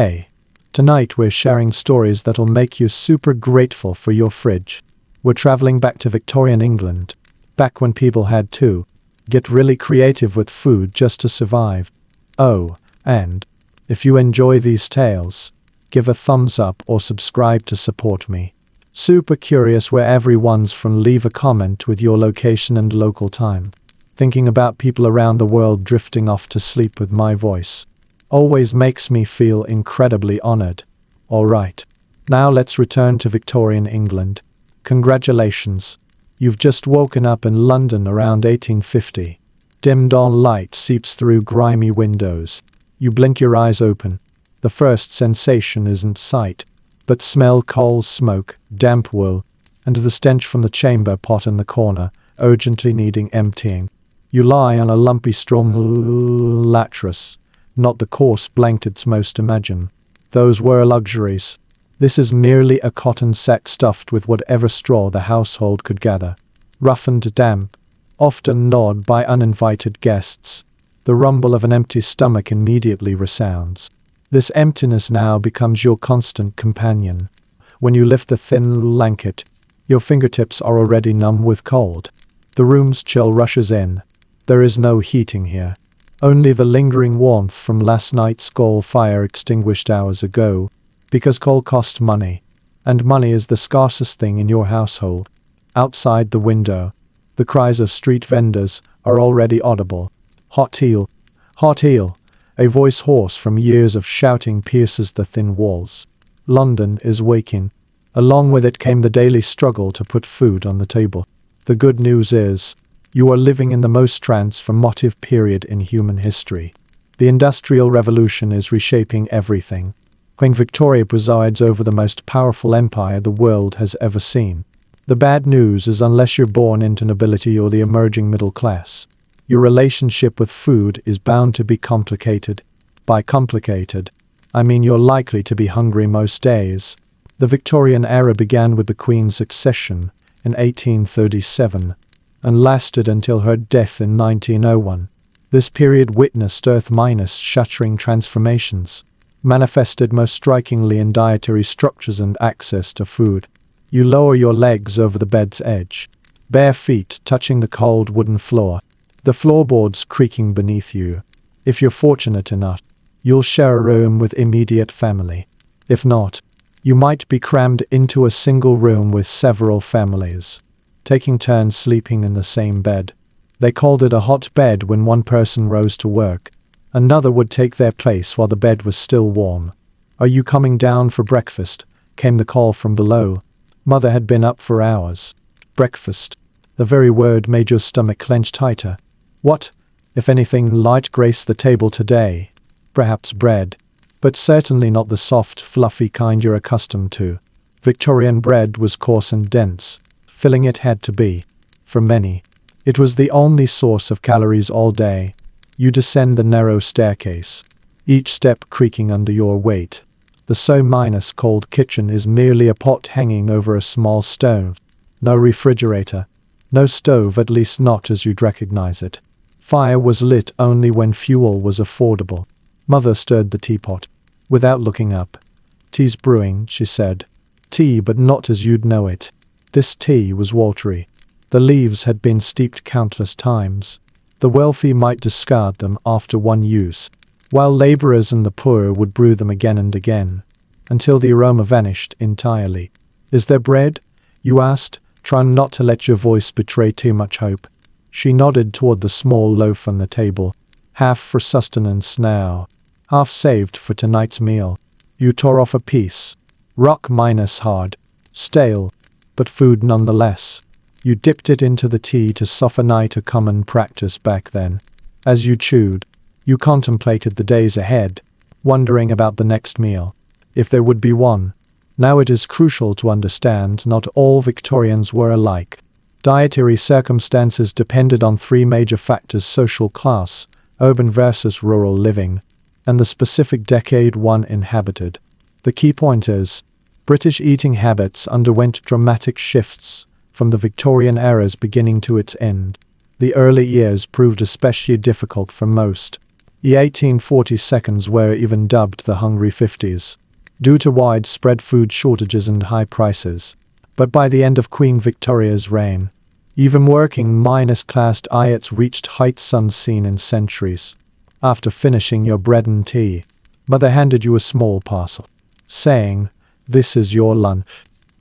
Hey, tonight we're sharing stories that'll make you super grateful for your fridge. We're traveling back to Victorian England, back when people had to get really creative with food just to survive. Oh, and if you enjoy these tales, give a thumbs up or subscribe to support me. Super curious where everyone's from. Leave a comment with your location and local time. Thinking about people around the world drifting off to sleep with my voice always makes me feel incredibly honored. Alright, now let's return to Victorian England. Congratulations, you've just woken up in London around 1850. Dim dawn light seeps through grimy windows. You blink your eyes open. The first sensation isn't sight, but smell: coal smoke, damp wool, and the stench from the chamber pot in the corner, urgently needing emptying. You lie on a lumpy straw mattress, not the coarse blankets most imagine. Those were luxuries. This is merely a cotton sack stuffed with whatever straw the household could gather. Rough and damp, often gnawed by uninvited guests. The rumble of an empty stomach immediately resounds. This emptiness now becomes your constant companion. When you lift the thin blanket, your fingertips are already numb with cold. The room's chill rushes in. There is no heating here. Only the lingering warmth from last night's coal fire extinguished hours ago, because coal cost money, and money is the scarcest thing in your household. Outside the window, the cries of street vendors are already audible. Hot eel, hot eel. A voice hoarse from years of shouting pierces the thin walls. London is waking. Along with it came the daily struggle to put food on the table. The good news is, you are living in the most transformative period in human history. The Industrial Revolution is reshaping everything. Queen Victoria presides over the most powerful empire the world has ever seen. The bad news is, unless you're born into nobility or the emerging middle class, your relationship with food is bound to be complicated. By complicated, I mean you're likely to be hungry most days. The Victorian era began with the Queen's accession in 1837 and lasted until her death in 1901. This period witnessed Earth-minus shattering transformations, manifested most strikingly in dietary structures and access to food. You lower your legs over the bed's edge, bare feet touching the cold wooden floor, the floorboards creaking beneath you. If you're fortunate enough, you'll share a room with immediate family. If not, you might be crammed into a single room with several families, taking turns sleeping in the same bed. They called it a hot bed when one person rose to work. Another would take their place while the bed was still warm. "Are you coming down for breakfast?" came the call from below. Mother had been up for hours. Breakfast. The very word made your stomach clench tighter. What, if anything, light graced the table today? Perhaps bread, but certainly not the soft, fluffy kind you're accustomed to. Victorian bread was coarse and dense. Filling it had to be. For many, it was the only source of calories all day. You descend the narrow staircase, each step creaking under your weight. The so-minus cold kitchen is merely a pot hanging over a small stove. No refrigerator. No stove, at least not as you'd recognize it. Fire was lit only when fuel was affordable. Mother stirred the teapot, without looking up. "Tea's brewing," she said. Tea, but not as you'd know it. This tea was watery. The leaves had been steeped countless times. The wealthy might discard them after one use, while laborers and the poor would brew them again and again, until the aroma vanished entirely. "Is there bread?" you asked, trying not to let your voice betray too much hope. She nodded toward the small loaf on the table. "Half for sustenance now, half saved for tonight's meal." You tore off a piece. Rock-minus-hard. Stale, but food nonetheless. You dipped it into the tea to soften it, a common practice back then. As you chewed, you contemplated the days ahead, wondering about the next meal, if there would be one. Now it is crucial to understand not all Victorians were alike. Dietary circumstances depended on three major factors: social class, urban versus rural living, and the specific decade one inhabited. The key point is, British eating habits underwent dramatic shifts from the Victorian era's beginning to its end. The early years proved especially difficult for most. The 1840s were even dubbed the Hungry 50s, due to widespread food shortages and high prices. But by the end of Queen Victoria's reign, even working-class diets reached heights unseen in centuries. After finishing your bread and tea, Mother handed you a small parcel, saying, "This is your lunch.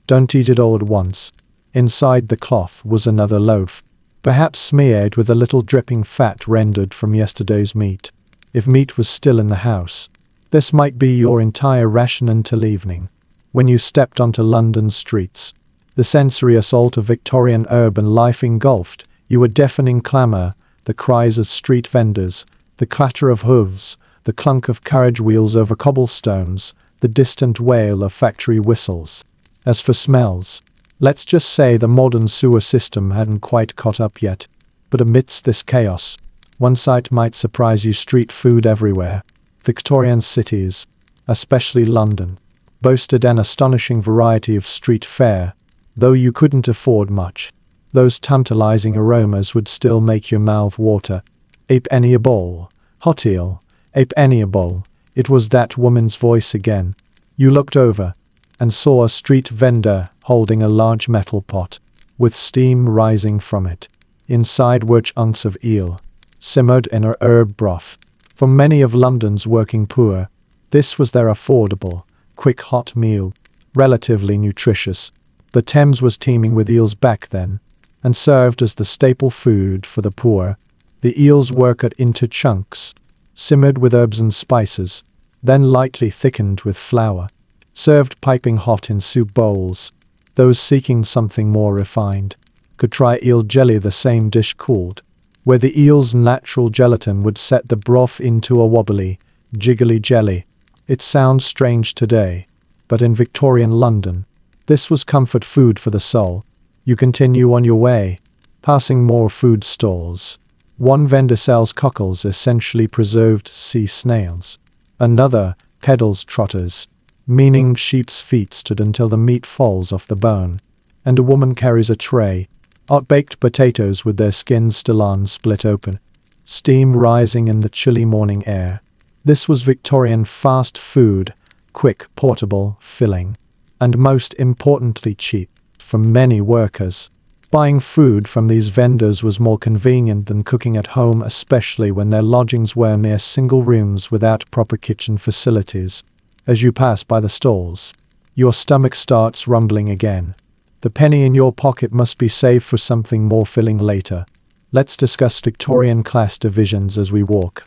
Don't eat it all at once." Inside the cloth was another loaf, perhaps smeared with a little dripping fat rendered from yesterday's meat. If meat was still in the house, this might be your entire ration until evening. When you stepped onto London streets, the sensory assault of Victorian urban life engulfed you a deafening clamour, the cries of street vendors, the clatter of hooves, the clunk of carriage wheels over cobblestones, the distant wail of factory whistles. As for smells, let's just say the modern sewer system hadn't quite caught up yet. But amidst this chaos, one sight might surprise you: street food everywhere. Victorian cities, especially London, boasted an astonishing variety of street fare. Though you couldn't afford much, those tantalizing aromas would still make your mouth water. "A penny a bowl, hot eel, a penny a bowl." It was that woman's voice again. You looked over and saw a street vendor holding a large metal pot, with steam rising from it. Inside were chunks of eel, simmered in a herb broth. For many of London's working poor, this was their affordable, quick hot meal, relatively nutritious. The Thames was teeming with eels back then, and served as the staple food for the poor. The eels were cut into chunks, simmered with herbs and spices, then lightly thickened with flour, served piping hot in soup bowls. Those seeking something more refined could try eel jelly, the same dish cooled, where the eel's natural gelatin would set the broth into a wobbly, jiggly jelly. It sounds strange today, but in Victorian London, this was comfort food for the soul. You continue on your way, passing more food stalls. One vendor sells cockles, essentially preserved sea snails. Another peddles trotters, meaning sheep's feet stood until the meat falls off the bone. And a woman carries a tray, hot-baked potatoes with their skins still on, split open, steam rising in the chilly morning air. This was Victorian fast food, quick, portable, filling, and most importantly cheap. For many workers, buying food from these vendors was more convenient than cooking at home, especially when their lodgings were mere single rooms without proper kitchen facilities. As you pass by the stalls, your stomach starts rumbling again. The penny in your pocket must be saved for something more filling later. Let's discuss Victorian class divisions as we walk.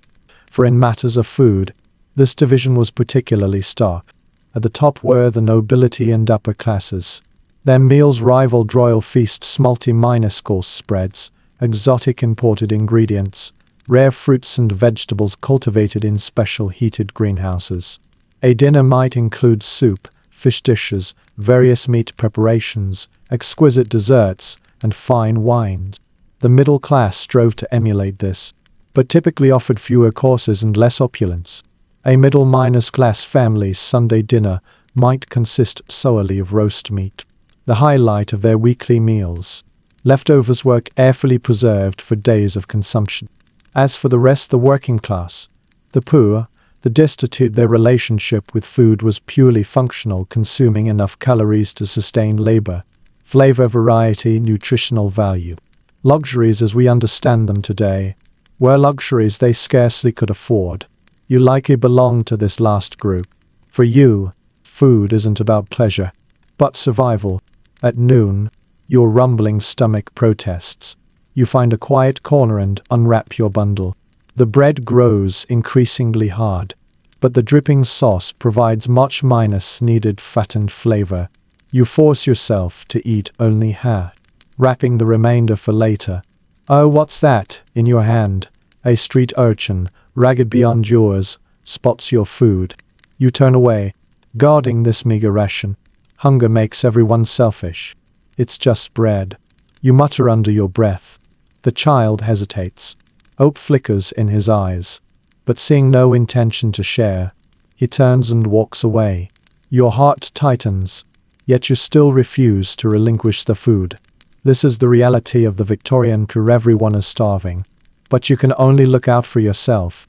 For in matters of food, this division was particularly stark. At the top were the nobility and upper classes. Their meals rivaled royal feasts, multi-minus course spreads, exotic imported ingredients, rare fruits and vegetables cultivated in special heated greenhouses. A dinner might include soup, fish dishes, various meat preparations, exquisite desserts, and fine wines. The middle class strove to emulate this, but typically offered fewer courses and less opulence. A middle-class family's Sunday dinner might consist solely of roast meat, the highlight of their weekly meals. Leftovers were carefully preserved for days of consumption. As for the rest, the working class, the poor, the destitute, their relationship with food was purely functional, consuming enough calories to sustain labor, flavor, variety, nutritional value. Luxuries as we understand them today were luxuries they scarcely could afford. You likely belong to this last group. For you, food isn't about pleasure, but survival. At noon, your rumbling stomach protests. You find a quiet corner and unwrap your bundle. The bread grows increasingly hard, but the dripping sauce provides much needed fat and flavor. You force yourself to eat only half, wrapping the remainder for later. Oh, what's that in your hand? A street urchin, ragged beyond yours, spots your food. You turn away, guarding this meager ration. Hunger makes everyone selfish. It's just bread. You mutter under your breath. The child hesitates. Hope flickers in his eyes, but seeing no intention to share, he turns and walks away. Your heart tightens, yet you still refuse to relinquish the food. This is the reality of the Victorian poor. Everyone is starving, but you can only look out for yourself.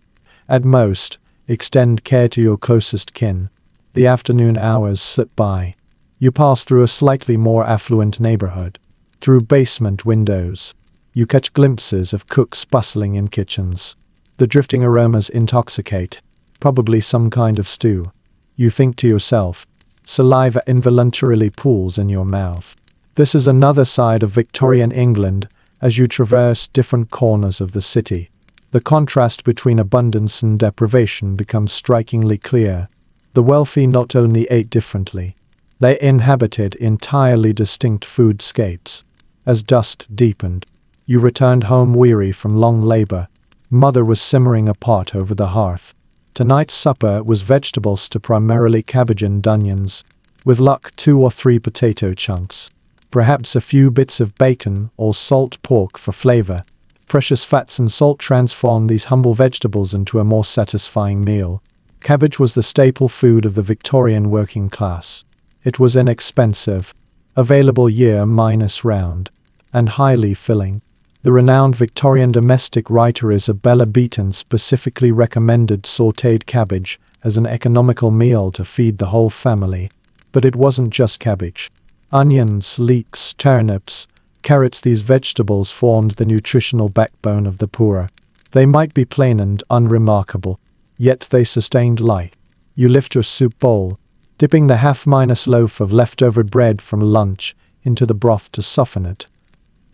At most, extend care to your closest kin. The afternoon hours slip by. You pass through a slightly more affluent neighborhood. Through basement windows, you catch glimpses of cooks bustling in kitchens. The drifting aromas intoxicate, probably some kind of stew. You think to yourself. Saliva involuntarily pools in your mouth. This is another side of Victorian England as you traverse different corners of the city. The contrast between abundance and deprivation becomes strikingly clear. The wealthy not only ate differently, they inhabited entirely distinct foodscapes. As dusk deepened, you returned home weary from long labor. Mother was simmering a pot over the hearth. Tonight's supper was vegetable stew, primarily cabbage and onions, with luck 2 or 3 potato chunks, perhaps a few bits of bacon or salt pork for flavor. Precious fats and salt transform these humble vegetables into a more satisfying meal. Cabbage was the staple food of the Victorian working class. It was inexpensive, available year-round, and highly filling. The renowned Victorian domestic writer Isabella Beeton specifically recommended sautéed cabbage as an economical meal to feed the whole family. But it wasn't just cabbage. Onions, leeks, turnips, carrots, these vegetables formed the nutritional backbone of the poor. They might be plain and unremarkable, yet they sustained life. You lift your soup bowl, dipping the half-loaf of leftover bread from lunch into the broth to soften it.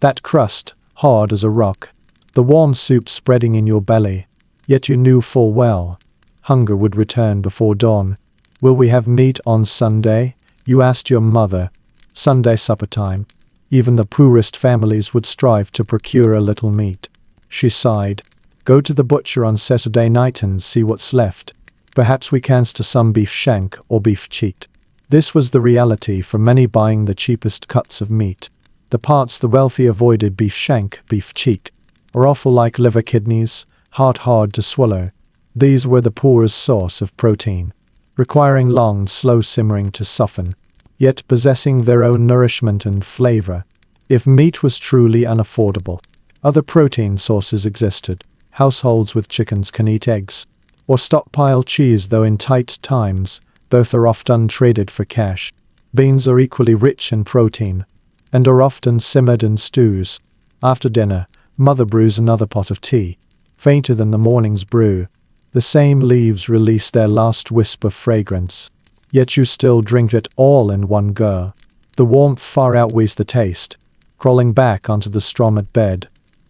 That crust, hard as a rock, the warm soup spreading in your belly, yet you knew full well hunger would return before dawn. "Will we have meat on Sunday?" you asked your mother. Sunday supper time. Even the poorest families would strive to procure a little meat. She sighed. "Go to the butcher on Saturday night and see what's left. Perhaps we can stew some beef shank or beef cheek." This was the reality for many, buying the cheapest cuts of meat. The parts the wealthy avoided, beef shank, beef cheek, are awful like liver, kidneys, heart, hard to swallow. These were the poor's source of protein, requiring long, slow simmering to soften, yet possessing their own nourishment and flavor. If meat was truly unaffordable, other protein sources existed. Households with chickens can eat eggs, or stockpile cheese, though in tight times, both are often traded for cash. Beans are equally rich in protein, and are often simmered in stews. After dinner, mother brews another pot of tea, fainter than the morning's brew. The same leaves release their last wisp of fragrance, yet you still drink it all in one go. The warmth far outweighs the taste. Crawling back onto the straw mat bed,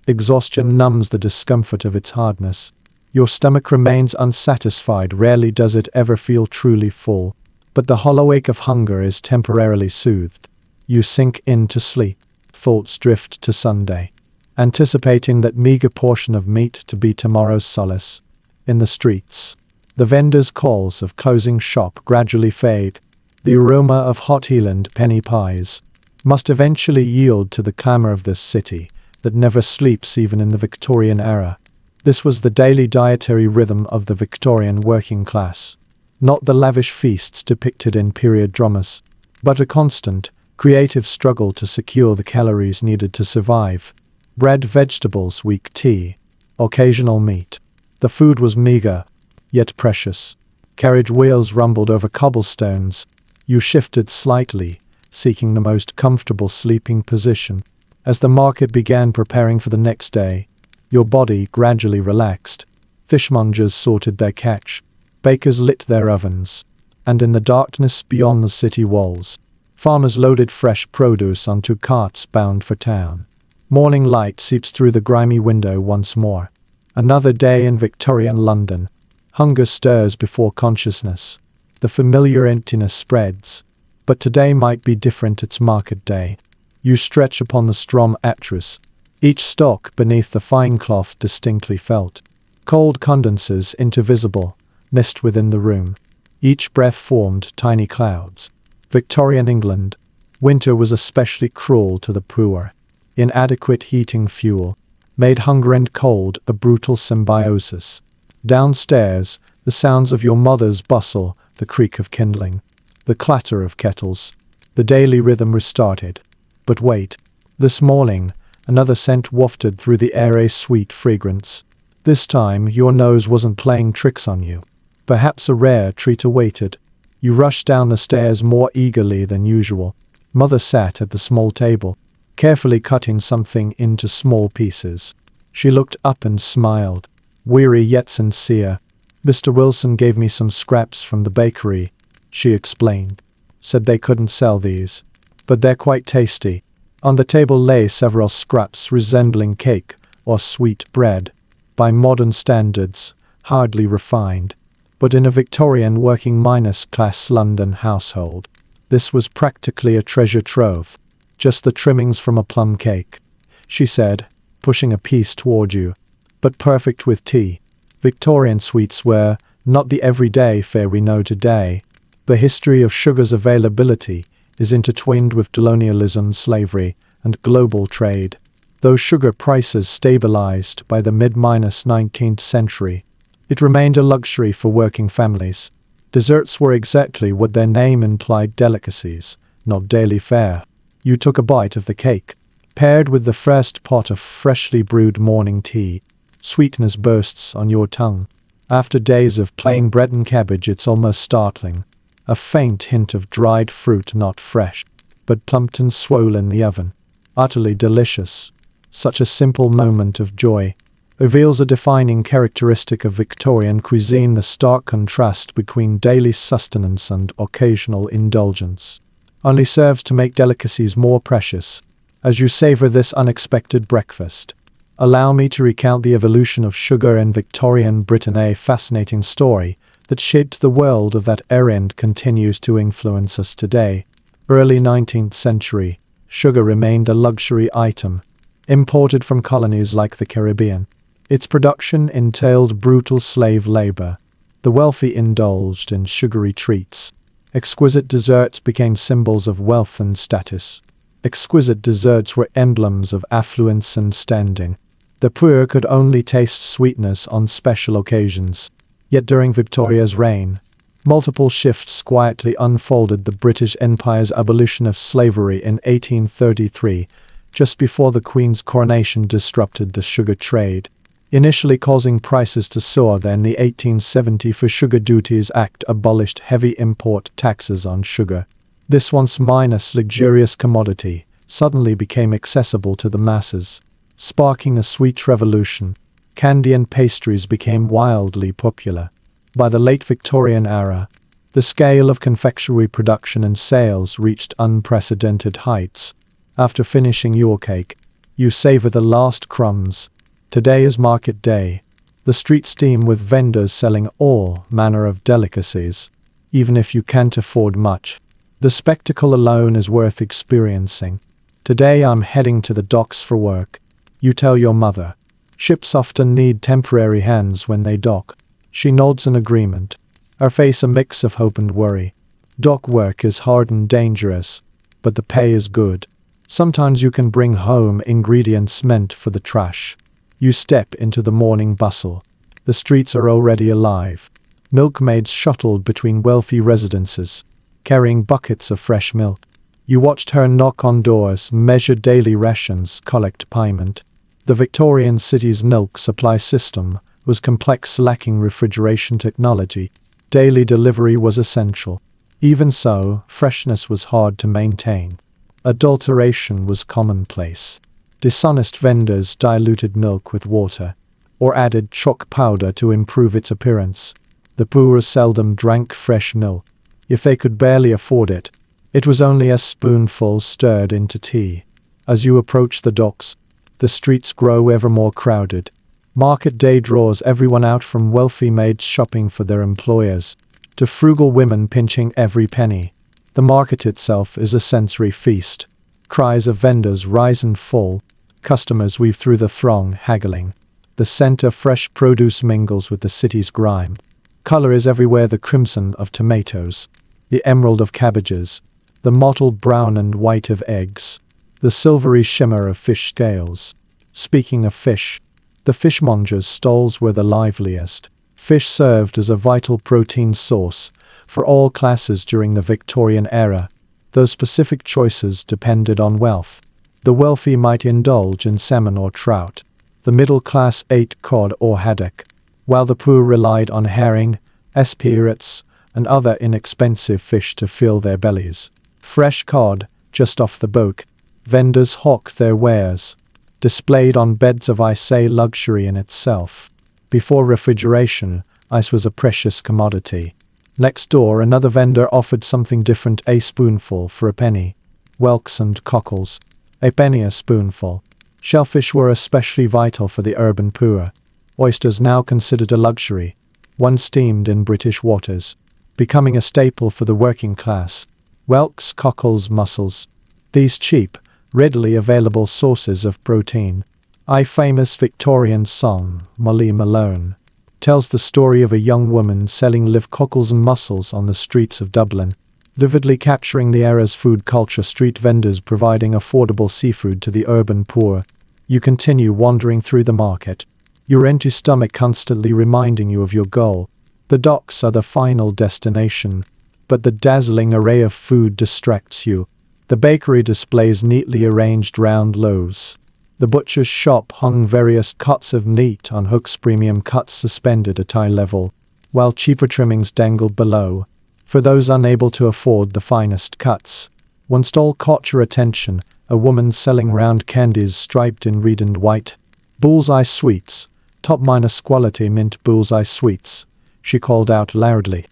exhaustion numbs the discomfort of its hardness. Your stomach remains unsatisfied. Rarely does it ever feel truly full, but the hollow ache of hunger is temporarily soothed. You sink into sleep. Thoughts drift to Sunday, anticipating that meager portion of meat to be tomorrow's solace. In the streets, the vendors' calls of closing shop gradually fade. The aroma of hot Highland penny pies must eventually yield to the clamor of this city that never sleeps even in the Victorian era. This was the daily dietary rhythm of the Victorian working class. Not the lavish feasts depicted in period dramas, but a constant, creative struggle to secure the calories needed to survive. Bread, vegetables, weak tea, occasional meat. The food was meager, yet precious. Carriage wheels rumbled over cobblestones. You shifted slightly, seeking the most comfortable sleeping position. As the market began preparing for the next day, your body gradually relaxed. Fishmongers sorted their catch. Bakers lit their ovens. And in the darkness beyond the city walls, farmers loaded fresh produce onto carts bound for town. Morning light seeps through the grimy window once more. Another day in Victorian London. Hunger stirs before consciousness. The familiar emptiness spreads. But today might be different. It's market day. You stretch upon the straw mattress, each stalk beneath the fine cloth distinctly felt. Cold condenses into visible mist within the room. Each breath formed tiny clouds. Victorian England. Winter was especially cruel to the poor. Inadequate heating fuel made hunger and cold a brutal symbiosis. Downstairs, the sounds of your mother's bustle, the creak of kindling, the clatter of kettles. The daily rhythm restarted. But wait. This morning, another scent wafted through the air, a sweet fragrance. This time, your nose wasn't playing tricks on you. Perhaps a rare treat awaited. You rushed down the stairs more eagerly than usual. Mother sat at the small table, carefully cutting something into small pieces. She looked up and smiled, weary yet sincere. "Mr. Wilson gave me some scraps from the bakery," she explained. "Said they couldn't sell these, but they're quite tasty." On the table lay several scraps resembling cake or sweet bread. By modern standards, hardly refined. But in a Victorian working-class London household, this was practically a treasure trove. "Just the trimmings from a plum cake," she said, pushing a piece toward you. "But perfect with tea." Victorian sweets were not the everyday fare we know today. The history of sugar's availability is intertwined with colonialism, slavery, and global trade. Though sugar prices stabilized by the mid-19th century, it remained a luxury for working families. Desserts were exactly what their name implied, delicacies, not daily fare. You took a bite of the cake, paired with the first pot of freshly brewed morning tea. Sweetness bursts on your tongue. After days of plain bread and cabbage, it's almost startling. A faint hint of dried fruit, not fresh, but plumped and swole in the oven. Utterly delicious. Such a simple moment of joy reveals a defining characteristic of Victorian cuisine, the stark contrast between daily sustenance and occasional indulgence. Only serves to make delicacies more precious. As you savor this unexpected breakfast, allow me to recount the evolution of sugar in Victorian Britain, a fascinating story that shaped the world of that era and continues to influence us today. Early 19th century, sugar remained a luxury item, imported from colonies like the Caribbean. Its production entailed brutal slave labor. The wealthy indulged in sugary treats. Exquisite desserts became symbols of wealth and status. Exquisite desserts were emblems of affluence and standing. The poor could only taste sweetness on special occasions. Yet during Victoria's reign, multiple shifts quietly unfolded. The British Empire's abolition of slavery in 1833, just before the Queen's coronation, disrupted the sugar trade, initially causing prices to soar. Then the 1874 Sugar Duties Act abolished heavy import taxes on sugar. This once luxurious commodity suddenly became accessible to the masses, sparking a sweet revolution. Candy and pastries became wildly popular. By the late Victorian era, the scale of confectionery production and sales reached unprecedented heights. After finishing your cake, you savor the last crumbs. Today is market day. The streets teem with vendors selling all manner of delicacies. Even if you can't afford much, the spectacle alone is worth experiencing. "Today I'm heading to the docks for work," you tell your mother. Ships often need temporary hands when they dock. She nods in agreement, her face a mix of hope and worry. Dock work is hard and dangerous, but the pay is good. Sometimes you can bring home ingredients meant for the trash. You step into the morning bustle. The streets are already alive. Milkmaids shuttled between wealthy residences, carrying buckets of fresh milk. You watched her knock on doors, measure daily rations, collect payment. The Victorian city's milk supply system was complex, lacking refrigeration technology. Daily delivery was essential. Even so, freshness was hard to maintain. Adulteration was commonplace. Dishonest vendors diluted milk with water, or added chalk powder to improve its appearance. The poor seldom drank fresh milk. If they could barely afford it, it was only a spoonful stirred into tea. As you approach the docks, the streets grow ever more crowded. Market day draws everyone out, from wealthy maids shopping for their employers, to frugal women pinching every penny. The market itself is a sensory feast. Cries of vendors rise and fall. Customers weave through the throng, haggling. The scent of fresh produce mingles with the city's grime. Color is everywhere: the crimson of tomatoes, the emerald of cabbages, the mottled brown and white of eggs, the silvery shimmer of fish scales. Speaking of fish, the fishmongers' stalls were the liveliest. Fish served as a vital protein source for all classes during the Victorian era, though specific choices depended on wealth. The wealthy might indulge in salmon or trout. The middle class ate cod or haddock, while the poor relied on herring, espierets, and other inexpensive fish to fill their bellies. Fresh cod, just off the boat, vendors hawk their wares, displayed on beds of ice, a luxury in itself. Before refrigeration, ice was a precious commodity. Next door, another vendor offered something different, a spoonful for a penny. Whelks and cockles, a penny a spoonful. Shellfish were especially vital for the urban poor. Oysters, now considered a luxury, once steamed in British waters, becoming a staple for the working class. Whelks, cockles, mussels, these cheap, readily available sources of protein. A famous Victorian song, Molly Malone, tells the story of a young woman selling live cockles and mussels on the streets of Dublin, vividly capturing the era's food culture. Street vendors providing affordable seafood to the urban poor. You continue wandering through the market, your empty stomach constantly reminding you of your goal. The docks are the final destination, but the dazzling array of food distracts you. The bakery displays neatly arranged round loaves. The butcher's shop hung various cuts of meat on hooks, premium cuts suspended at eye level, while cheaper trimmings dangled below. For those unable to afford the finest cuts, one stall caught your attention, a woman selling round candies striped in red and white. Bullseye sweets, top-minus quality mint bullseye sweets, she called out loudly.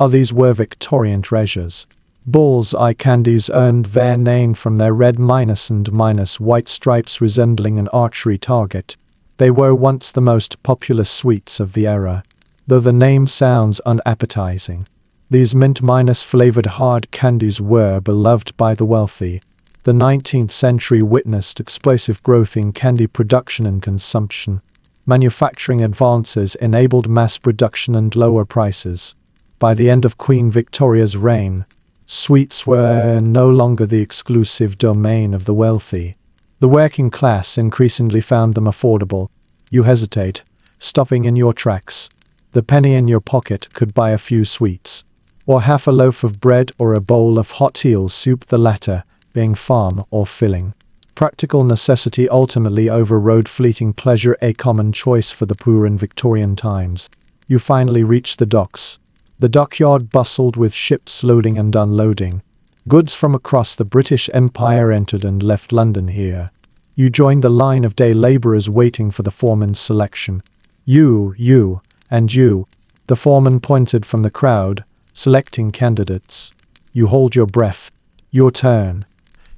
These were Victorian treasures. Bullseye candies earned their name from their red and white stripes resembling an archery target. They were once the most popular sweets of the era, though the name sounds unappetizing. These mint-flavored hard candies were beloved by the wealthy. The 19th century witnessed explosive growth in candy production and consumption. Manufacturing advances enabled mass production and lower prices. By the end of Queen Victoria's reign, sweets were no longer the exclusive domain of the wealthy. The working class increasingly found them affordable. You hesitate, stopping in your tracks. The penny in your pocket could buy a few sweets, or half a loaf of bread or a bowl of hot eel soup, the latter being farm or filling. Practical necessity ultimately overrode fleeting pleasure, a common choice for the poor in Victorian times. You finally reach the docks. The dockyard bustled with ships loading and unloading. Goods from across the British Empire entered and left London here. You joined the line of day labourers waiting for the foreman's selection. You, and you. The foreman pointed from the crowd, selecting candidates. You hold your breath. Your turn.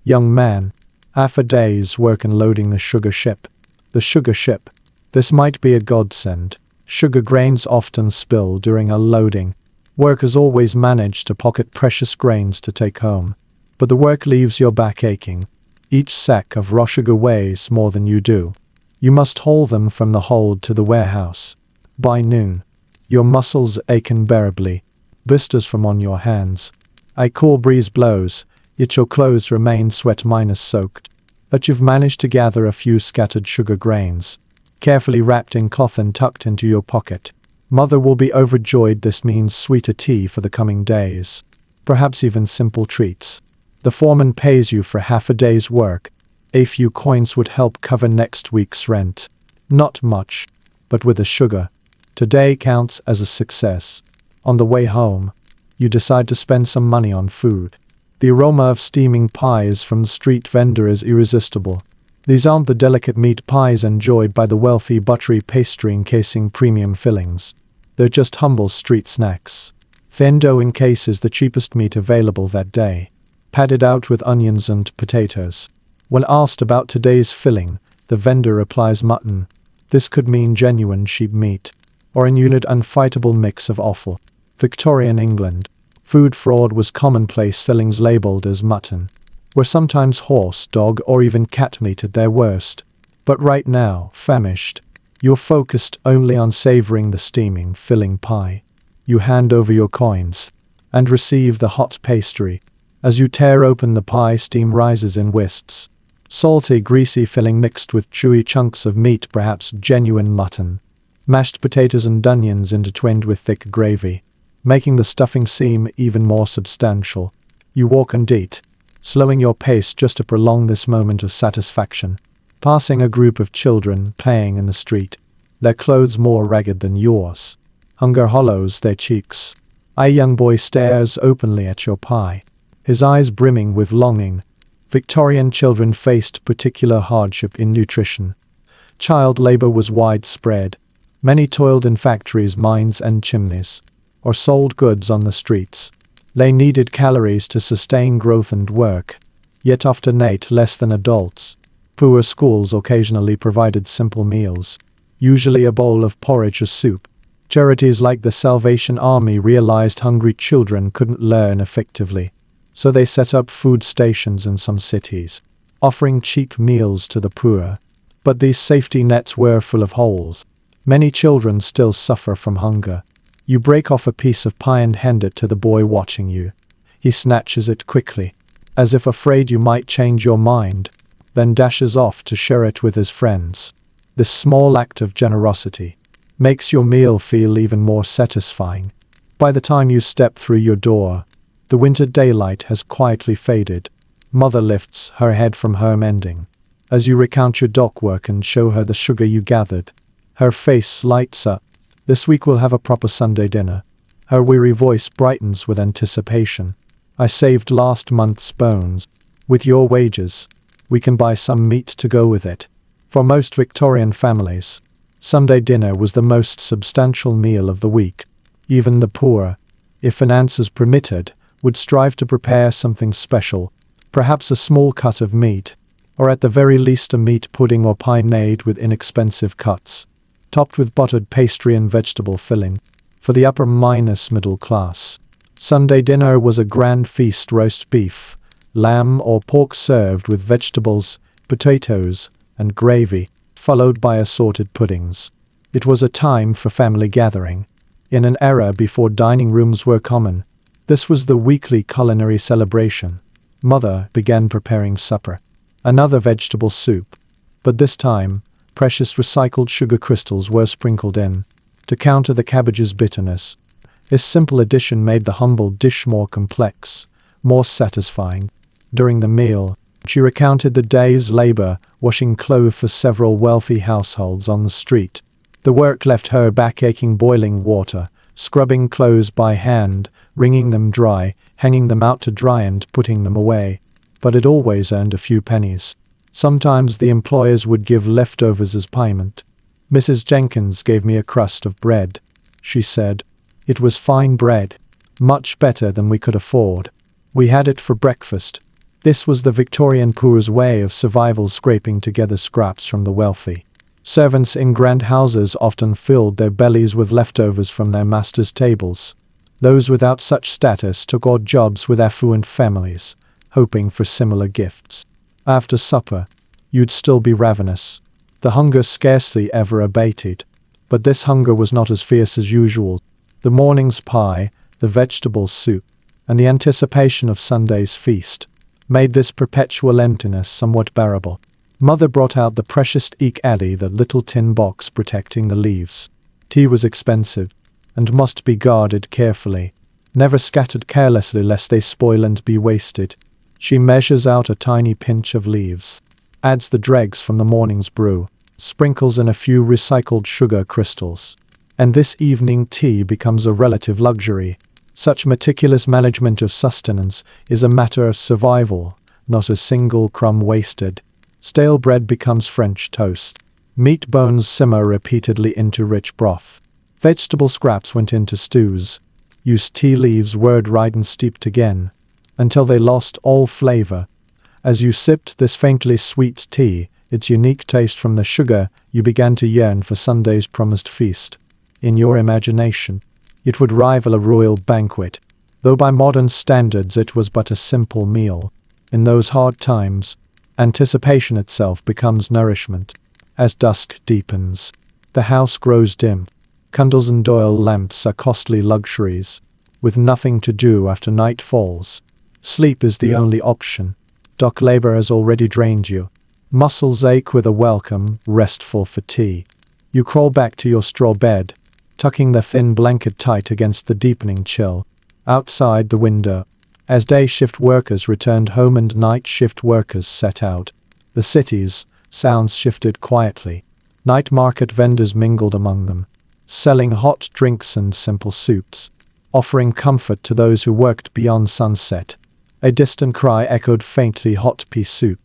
Young man. Half a day's work unloading the sugar ship. The sugar ship. This might be a godsend. Sugar grains often spill during unloading. Workers always manage to pocket precious grains to take home, but the work leaves your back aching. Each sack of raw sugar weighs more than you do. You must haul them from the hold to the warehouse. By noon, your muscles ache unbearably, blisters form on your hands. A cool breeze blows, yet your clothes remain sweat-soaked. But you've managed to gather a few scattered sugar grains, carefully wrapped in cloth and tucked into your pocket. Mother will be overjoyed. This means sweeter tea for the coming days, perhaps even simple treats. The foreman pays you for half a day's work. A few coins would help cover next week's rent. Not much, but with the sugar, today counts as a success. On the way home, you decide to spend some money on food. The aroma of steaming pies from the street vendor is irresistible. These aren't the delicate meat pies enjoyed by the wealthy, buttery pastry encasing premium fillings. They're just humble street snacks. Thin dough encases the cheapest meat available that day, padded out with onions and potatoes. When asked about today's filling, the vendor replies mutton. This could mean genuine sheep meat, or an unfightable mix of offal. Victorian England, food fraud was commonplace. Fillings labelled as mutton were sometimes horse, dog, or even cat meat at their worst. But right now, famished, you're focused only on savoring the steaming, filling pie. You hand over your coins and receive the hot pastry. As you tear open the pie, steam rises in wisps. Salty, greasy filling mixed with chewy chunks of meat, perhaps genuine mutton. Mashed potatoes and onions intertwined with thick gravy, making the stuffing seem even more substantial. You walk and eat, slowing your pace just to prolong this moment of satisfaction. passing a group of children playing in the street, their clothes more ragged than yours. Hunger hollows their cheeks. A young boy stares openly at your pie, his eyes brimming with longing. Victorian children faced particular hardship in nutrition. Child labor was widespread. Many toiled in factories, mines and chimneys, or sold goods on the streets. They needed calories to sustain growth and work, yet often ate less than adults. Poor schools occasionally provided simple meals, usually a bowl of porridge or soup. Charities like the Salvation Army realized hungry children couldn't learn effectively, so they set up food stations in some cities, offering cheap meals to the poor. But these safety nets were full of holes. Many children still suffer from hunger. You break off a piece of pie and hand it to the boy watching you. He snatches it quickly, as if afraid you might change your mind, then dashes off to share it with his friends. This small act of generosity makes your meal feel even more satisfying. By the time you step through your door, the winter daylight has quietly faded. Mother lifts her head from her mending. As you recount your dock work and show her the sugar you gathered, her face lights up. This week we'll have a proper Sunday dinner. Her weary voice brightens with anticipation. I saved last month's bones. With your wages, we can buy some meat to go with it. For most Victorian families, Sunday dinner was the most substantial meal of the week. Even the poor, if finances permitted, would strive to prepare something special, perhaps a small cut of meat, or at the very least a meat pudding or pie made with inexpensive cuts, topped with buttered pastry and vegetable filling. For the upper-middle class, Sunday dinner was a grand feast: roast beef, lamb or pork served with vegetables, potatoes, and gravy, followed by assorted puddings. It was a time for family gathering. In an era before dining rooms were common, this was the weekly culinary celebration. Mother began preparing supper. Another vegetable soup. But this time, precious recycled sugar crystals were sprinkled in, to counter the cabbage's bitterness. This simple addition made the humble dish more complex, more satisfying. During the meal, she recounted the day's labor, washing clothes for several wealthy households on the street. The work left her back aching, boiling water, scrubbing clothes by hand, wringing them dry, hanging them out to dry and putting them away. But it always earned a few pennies. Sometimes the employers would give leftovers as payment. Mrs. Jenkins gave me a crust of bread, she said. It was fine bread, much better than we could afford. We had it for breakfast. This was the Victorian poor's way of survival, scraping together scraps from the wealthy. Servants in grand houses often filled their bellies with leftovers from their masters' tables. Those without such status took odd jobs with affluent families, hoping for similar gifts. After supper, you'd still be ravenous. The hunger scarcely ever abated. But this hunger was not as fierce as usual. The morning's pie, the vegetable soup, and the anticipation of Sunday's feast made this perpetual emptiness somewhat bearable. Mother brought out the precious teak addy, the little tin box protecting the leaves. Tea was expensive, and must be guarded carefully, never scattered carelessly lest they spoil and be wasted. She measures out a tiny pinch of leaves, adds the dregs from the morning's brew, sprinkles in a few recycled sugar crystals, and this evening tea becomes a relative luxury. Such meticulous management of sustenance is a matter of survival, not a single crumb wasted. Stale bread becomes French toast. Meat bones simmer repeatedly into rich broth. Vegetable scraps went into stews. Used tea leaves were dried and steeped again, until they lost all flavor. As you sipped this faintly sweet tea, its unique taste from the sugar, you began to yearn for Sunday's promised feast. In your imagination, it would rival a royal banquet, though by modern standards it was but a simple meal. In those hard times, anticipation itself becomes nourishment. As dusk deepens, the house grows dim. Candles and oil lamps are costly luxuries, with nothing to do after night falls. Sleep is the only option. Dock labor has already drained you. Muscles ache with a welcome, restful fatigue. You crawl back to your straw bed, tucking the thin blanket tight against the deepening chill. Outside the window, as day shift workers returned home and night shift workers set out, the cities, Sounds shifted quietly. Night market vendors mingled among them, selling hot drinks and simple soups, offering comfort to those who worked beyond sunset. A distant cry echoed faintly, hot pea soup.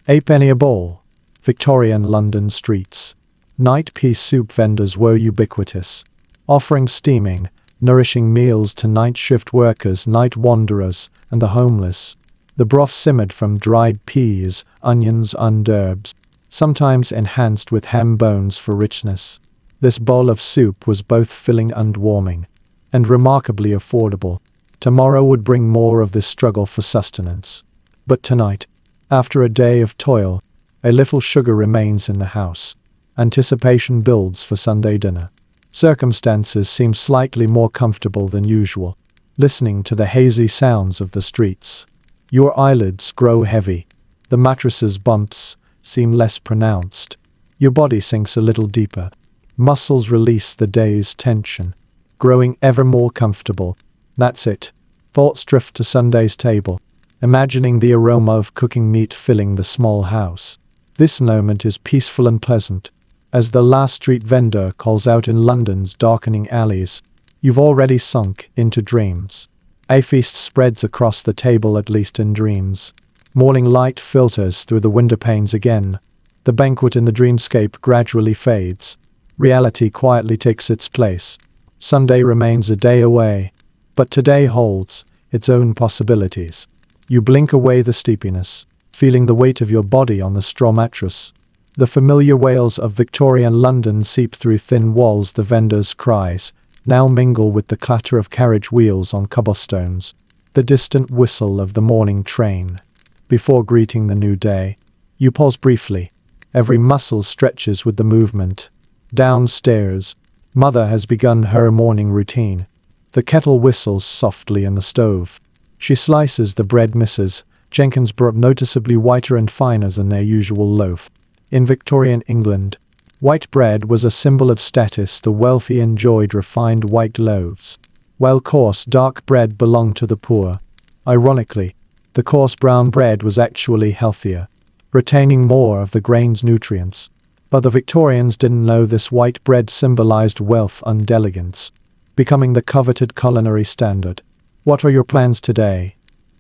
A penny a bowl. Victorian London streets. Night pea soup vendors were ubiquitous, offering steaming, nourishing meals to night shift workers, night wanderers, and the homeless. The broth simmered from dried peas, onions, and herbs, sometimes enhanced with ham bones for richness. This bowl of soup was both filling and warming, and remarkably affordable. Tomorrow would bring more of this struggle for sustenance. But tonight, after a day of toil, a little sugar remains in the house. Anticipation builds for Sunday dinner. Circumstances seem slightly more comfortable than usual, listening to the hazy sounds of the streets. Your eyelids grow heavy. The mattress's bumps seem less pronounced. Your body sinks a little deeper. Muscles release the day's tension, growing ever more comfortable. That's it. Thoughts drift to Sunday's table, imagining the aroma of cooking meat filling the small house. This moment is peaceful and pleasant. As the last street vendor calls out in London's darkening alleys, you've already sunk into dreams. A feast spreads across the table, at least in dreams. Morning light filters through the window panes again. The banquet in the dreamscape gradually fades. Reality quietly takes its place. Sunday remains a day away, but today holds its own possibilities. You blink away the sleepiness, feeling the weight of your body on the straw mattress. The familiar wails of Victorian London seep through thin walls. The vendors' cries now mingle with the clatter of carriage wheels on cobblestones, the distant whistle of the morning train. Before greeting the new day, you pause briefly. Every muscle stretches with the movement. Downstairs, Mother has begun her morning routine. The kettle whistles softly in the stove. She slices the bread. Mrs. Jenkins brought noticeably whiter and finer than their usual loaf. In Victorian England, white bread was a symbol of status. The wealthy enjoyed refined white loaves, while coarse dark bread belonged to the poor. Ironically, the coarse brown bread was actually healthier, retaining more of the grain's nutrients. But the Victorians didn't know this. White bread symbolized wealth and elegance, becoming the coveted culinary standard. "What are your plans today?"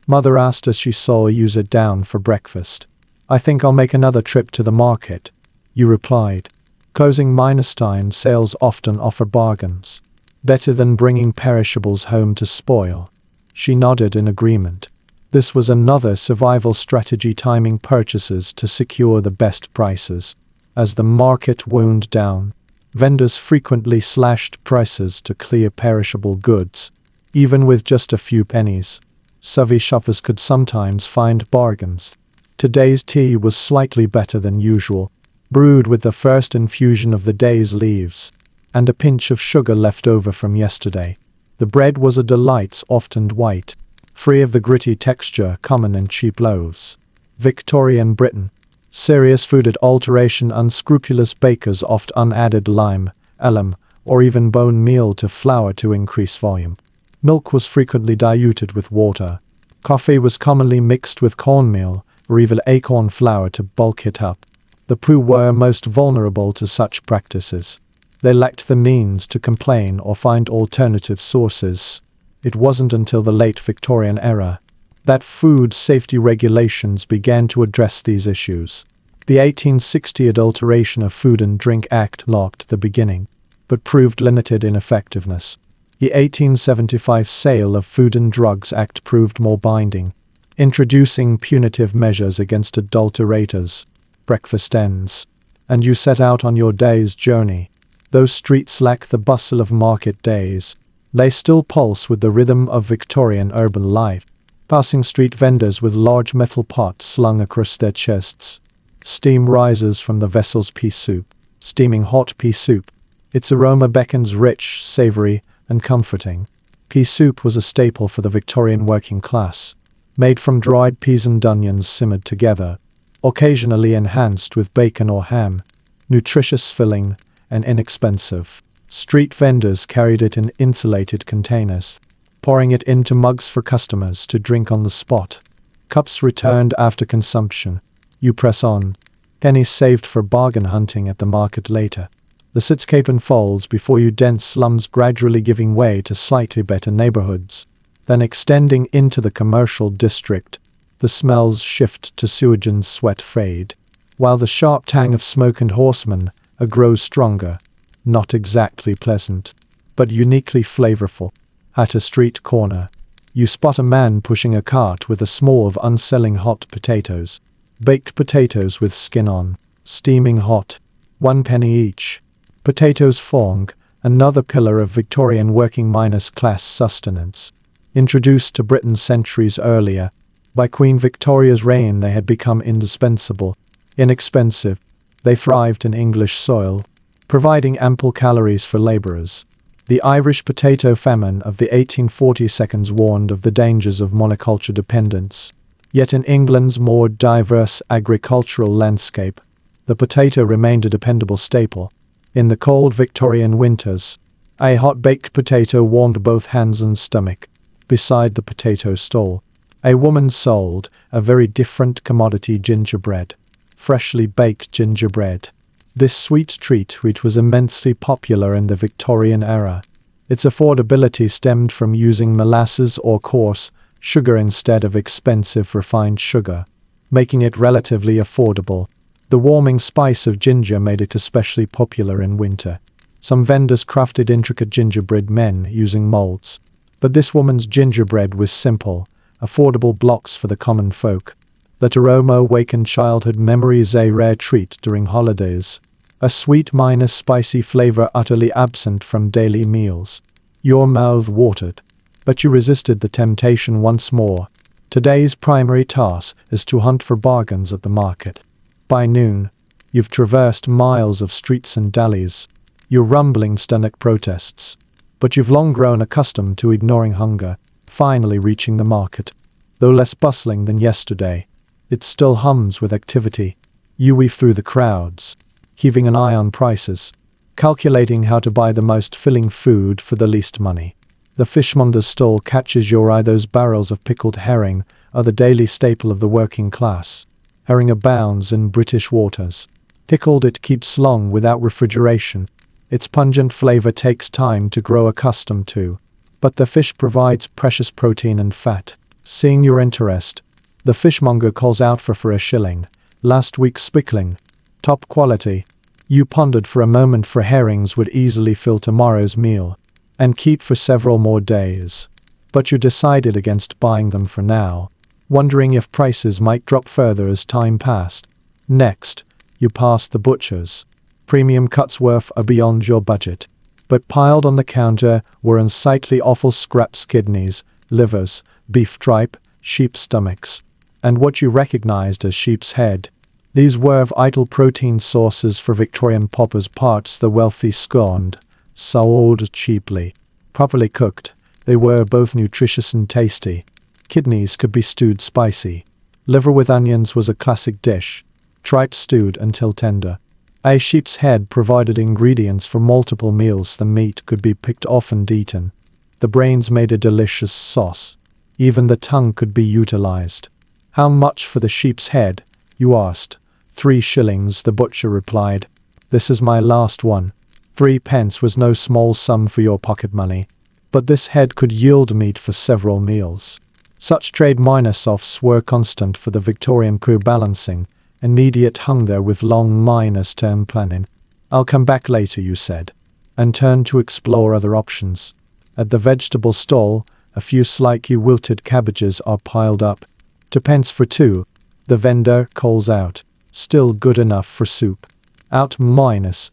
Mother asked as she saw you sit down for breakfast. "I think I'll make another trip to the market," you replied. Closing Minestein sales often offer bargains, better than bringing perishables home to spoil. She nodded in agreement. This was another survival strategy, timing purchases to secure the best prices. As the market wound down, vendors frequently slashed prices to clear perishable goods. Even with just a few pennies, savvy shoppers could sometimes find bargains. Today's tea was slightly better than usual, brewed with the first infusion of the day's leaves, and a pinch of sugar left over from yesterday. The bread was a delight, soft and white, free of the gritty texture common in cheap loaves. Victorian Britain. Serious food alteration. Unscrupulous bakers often added lime, alum, or even bone meal to flour to increase volume. Milk was frequently diluted with water. Coffee was commonly mixed with cornmeal, or even acorn flour to bulk it up. The poor were most vulnerable to such practices. They lacked the means to complain or find alternative sources. It wasn't until the late Victorian era that food safety regulations began to address these issues. The 1860 Adulteration of Food and Drink Act marked the beginning, but proved limited in effectiveness. The 1875 Sale of Food and Drugs Act proved more binding, introducing punitive measures against adulterators. Breakfast ends, and you set out on your day's journey. Those streets lack the bustle of market days. They still pulse with the rhythm of Victorian urban life. Passing street vendors with large metal pots slung across their chests. Steam rises from the vessel's pea soup, steaming hot pea soup. Its aroma beckons, rich, savory, and comforting. Pea soup was a staple for the Victorian working class, made from dried peas and onions simmered together, occasionally enhanced with bacon or ham. Nutritious, filling, and inexpensive. Street vendors carried it in insulated containers, pouring it into mugs for customers to drink on the spot. Cups returned after consumption. You press on, pennies saved for bargain hunting at the market later. The cityscape unfolds before you, dense slums gradually giving way to slightly better neighborhoods. Then extending into the commercial district, the smells shift to sewage and sweat fade, while the sharp tang of smoke and horsemen grows stronger. Not exactly pleasant, but uniquely flavorful. At a street corner, you spot a man pushing a cart with a small of unselling hot potatoes. Baked potatoes with skin on, steaming hot, 1 penny each. Potatoes fong, another pillar of Victorian working miners' class sustenance. Introduced to Britain centuries earlier, by Queen Victoria's reign they had become indispensable. Inexpensive, they thrived in English soil, providing ample calories for labourers. The Irish potato famine of the 1840s warned of the dangers of monoculture dependence. Yet in England's more diverse agricultural landscape, the potato remained a dependable staple. In the cold Victorian winters, a hot baked potato warmed both hands and stomach. Beside the potato stall, a woman sold a very different commodity: gingerbread. Freshly baked gingerbread. This sweet treat, which was immensely popular in the Victorian era, its affordability stemmed from using molasses or coarse sugar instead of expensive refined sugar, making it relatively affordable. The warming spice of ginger made it especially popular in winter. Some vendors crafted intricate gingerbread men using molds, but this woman's gingerbread was simple, affordable blocks for the common folk. That aroma awakened childhood memories, a rare treat during holidays. A sweet minus spicy flavor utterly absent from daily meals. Your mouth watered, but you resisted the temptation once more. Today's primary task is to hunt for bargains at the market. By noon, you've traversed miles of streets and alleys, your rumbling stomach protests. But you've long grown accustomed to ignoring hunger, finally reaching the market. Though less bustling than yesterday, it still hums with activity. You weave through the crowds, keeping an eye on prices, calculating how to buy the most filling food for the least money. The fishmonger's stall catches your eye. Those barrels of pickled herring are the daily staple of the working class. Herring abounds in British waters. Pickled, it keeps long without refrigeration. Its pungent flavor takes time to grow accustomed to. But the fish provides precious protein and fat. Seeing your interest, the fishmonger calls out for a shilling. Last week's pickling. Top quality. You pondered for a moment, for herrings would easily fill tomorrow's meal and keep for several more days. But you decided against buying them for now, wondering if prices might drop further as time passed. Next, you passed the butcher's. Premium cuts worth are beyond your budget, but piled on the counter were unsightly offal scraps: kidneys, livers, beef tripe, sheep's stomachs, and what you recognized as sheep's head. These were vital protein sources for Victorian paupers, parts the wealthy scorned, sold cheaply. Properly cooked, they were both nutritious and tasty. Kidneys could be stewed spicy. Liver with onions was a classic dish. Tripe stewed until tender. A sheep's head provided ingredients for multiple meals. The meat could be picked off and eaten. The brains made a delicious sauce. Even the tongue could be utilized. How much for the sheep's head? You asked. 3 shillings, the butcher replied. This is my last one. 3 pence was no small sum for your pocket money. But this head could yield meat for several meals. Such trade minus-offs were constant for the Victorian crew, balancing immediate hunger with long minus-term planning. I'll come back later, you said, and turned to explore other options. At the vegetable stall, a few slightly wilted cabbages are piled up. 2 pence for 2, the vendor calls out. Still good enough for soup. Out minus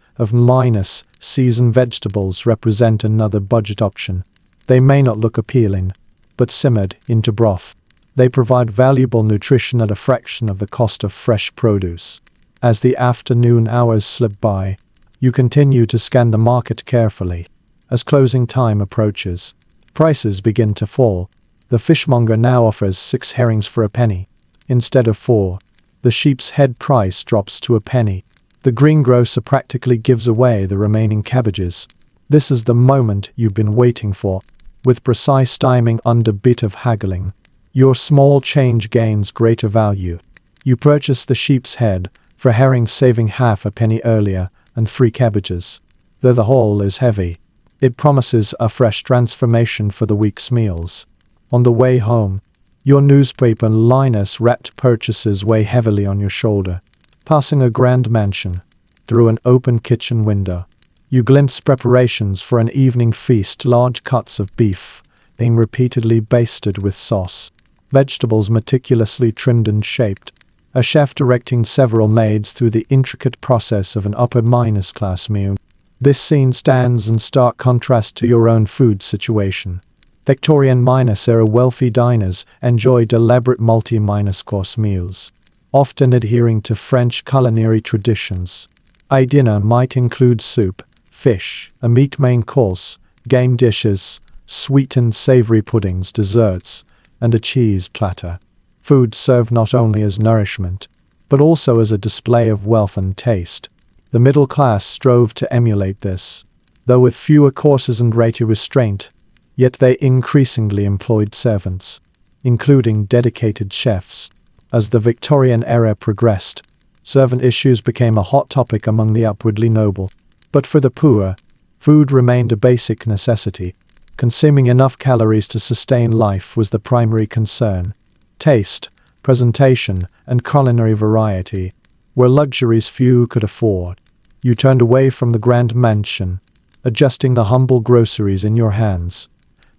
seasoned vegetables represent another budget option. They may not look appealing, but simmered into broth, they provide valuable nutrition at a fraction of the cost of fresh produce. As the afternoon hours slip by, you continue to scan the market carefully. As closing time approaches, prices begin to fall. The fishmonger now offers 6 herrings for a penny, instead of 4. The sheep's head price drops to a penny. The greengrocer practically gives away the remaining cabbages. This is the moment you've been waiting for. With precise timing under bit of haggling, your small change gains greater value. You purchase the sheep's head for herring saving half a penny earlier, and 3 cabbages. Though the haul is heavy, it promises a fresh transformation for the week's meals. On the way home, your newspaper and Linus-wrapped purchases weigh heavily on your shoulder. Passing a grand mansion, through an open kitchen window, you glimpse preparations for an evening feast, large cuts of beef, being repeatedly basted with sauce, vegetables meticulously trimmed and shaped, a chef directing several maids through the intricate process of an upper-class meal. This scene stands in stark contrast to your own food situation. Victorian-era wealthy diners enjoyed elaborate multi-course meals, often adhering to French culinary traditions. A dinner might include soup, fish, a meat main course, game dishes, sweet and savory puddings, desserts, and a cheese platter. Food served not only as nourishment, but also as a display of wealth and taste. The middle class strove to emulate this, though with fewer courses and greater restraint, yet they increasingly employed servants, including dedicated chefs. As the Victorian era progressed, servant issues became a hot topic among the upwardly noble. But for the poor, food remained a basic necessity. Consuming enough calories to sustain life was the primary concern. Taste, presentation, and culinary variety were luxuries few could afford. You turned away from the grand mansion, adjusting the humble groceries in your hands.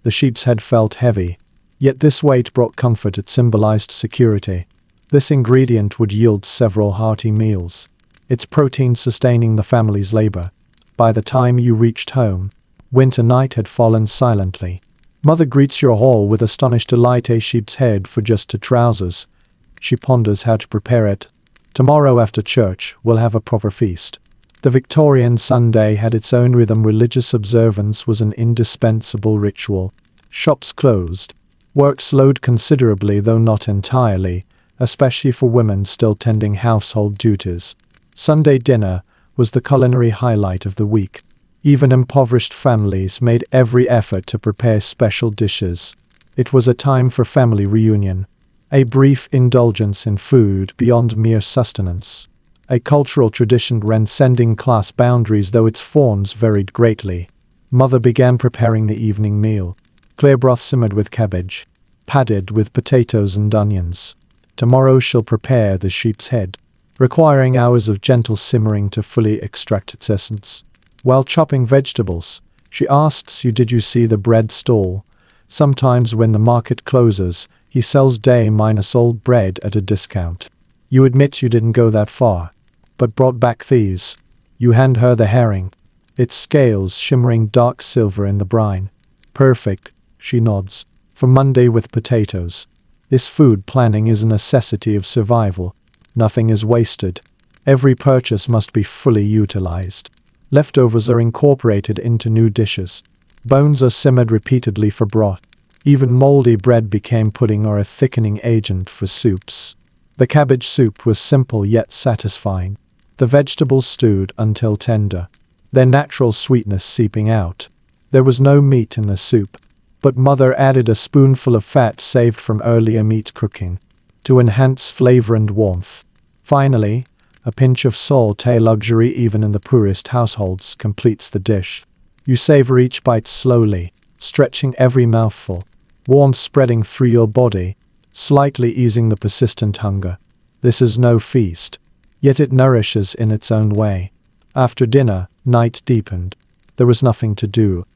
The sheep's head felt heavy, yet this weight brought comfort. It symbolized security. This ingredient would yield several hearty meals, its protein sustaining the family's labor. By the time you reached home, winter night had fallen silently. Mother greets your haul with astonished delight. A sheep's head for just 2 trousers. She ponders how to prepare it. Tomorrow after church, we'll have a proper feast. The Victorian Sunday had its own rhythm. Religious observance was an indispensable ritual. Shops closed. Work slowed considerably, though not entirely, especially for women still tending household duties. Sunday dinner was the culinary highlight of the week. Even impoverished families made every effort to prepare special dishes. It was a time for family reunion, a brief indulgence in food beyond mere sustenance. A cultural tradition transcending class boundaries, though its forms varied greatly. Mother began preparing the evening meal. Clear broth simmered with cabbage, padded with potatoes and onions. Tomorrow she'll prepare the sheep's head, requiring hours of gentle simmering to fully extract its essence. While chopping vegetables, she asks you, did you see the bread stall? Sometimes when the market closes, he sells day-old bread at a discount. You admit you didn't go that far, but brought back these. You hand her the herring, its scales shimmering dark silver in the brine. Perfect, she nods. For Monday with potatoes. This food planning is a necessity of survival. Nothing is wasted. Every purchase must be fully utilized. Leftovers are incorporated into new dishes. Bones are simmered repeatedly for broth. Even moldy bread became pudding or a thickening agent for soups. The cabbage soup was simple yet satisfying. The vegetables stewed until tender, their natural sweetness seeping out. There was no meat in the soup, but Mother added a spoonful of fat saved from earlier meat cooking, to enhance flavor and warmth. Finally, a pinch of salt, a luxury even in the poorest households, completes the dish. You savor each bite slowly, stretching every mouthful, warmth spreading through your body, slightly easing the persistent hunger. This is no feast, yet it nourishes in its own way. After dinner, night deepened. There was nothing to do.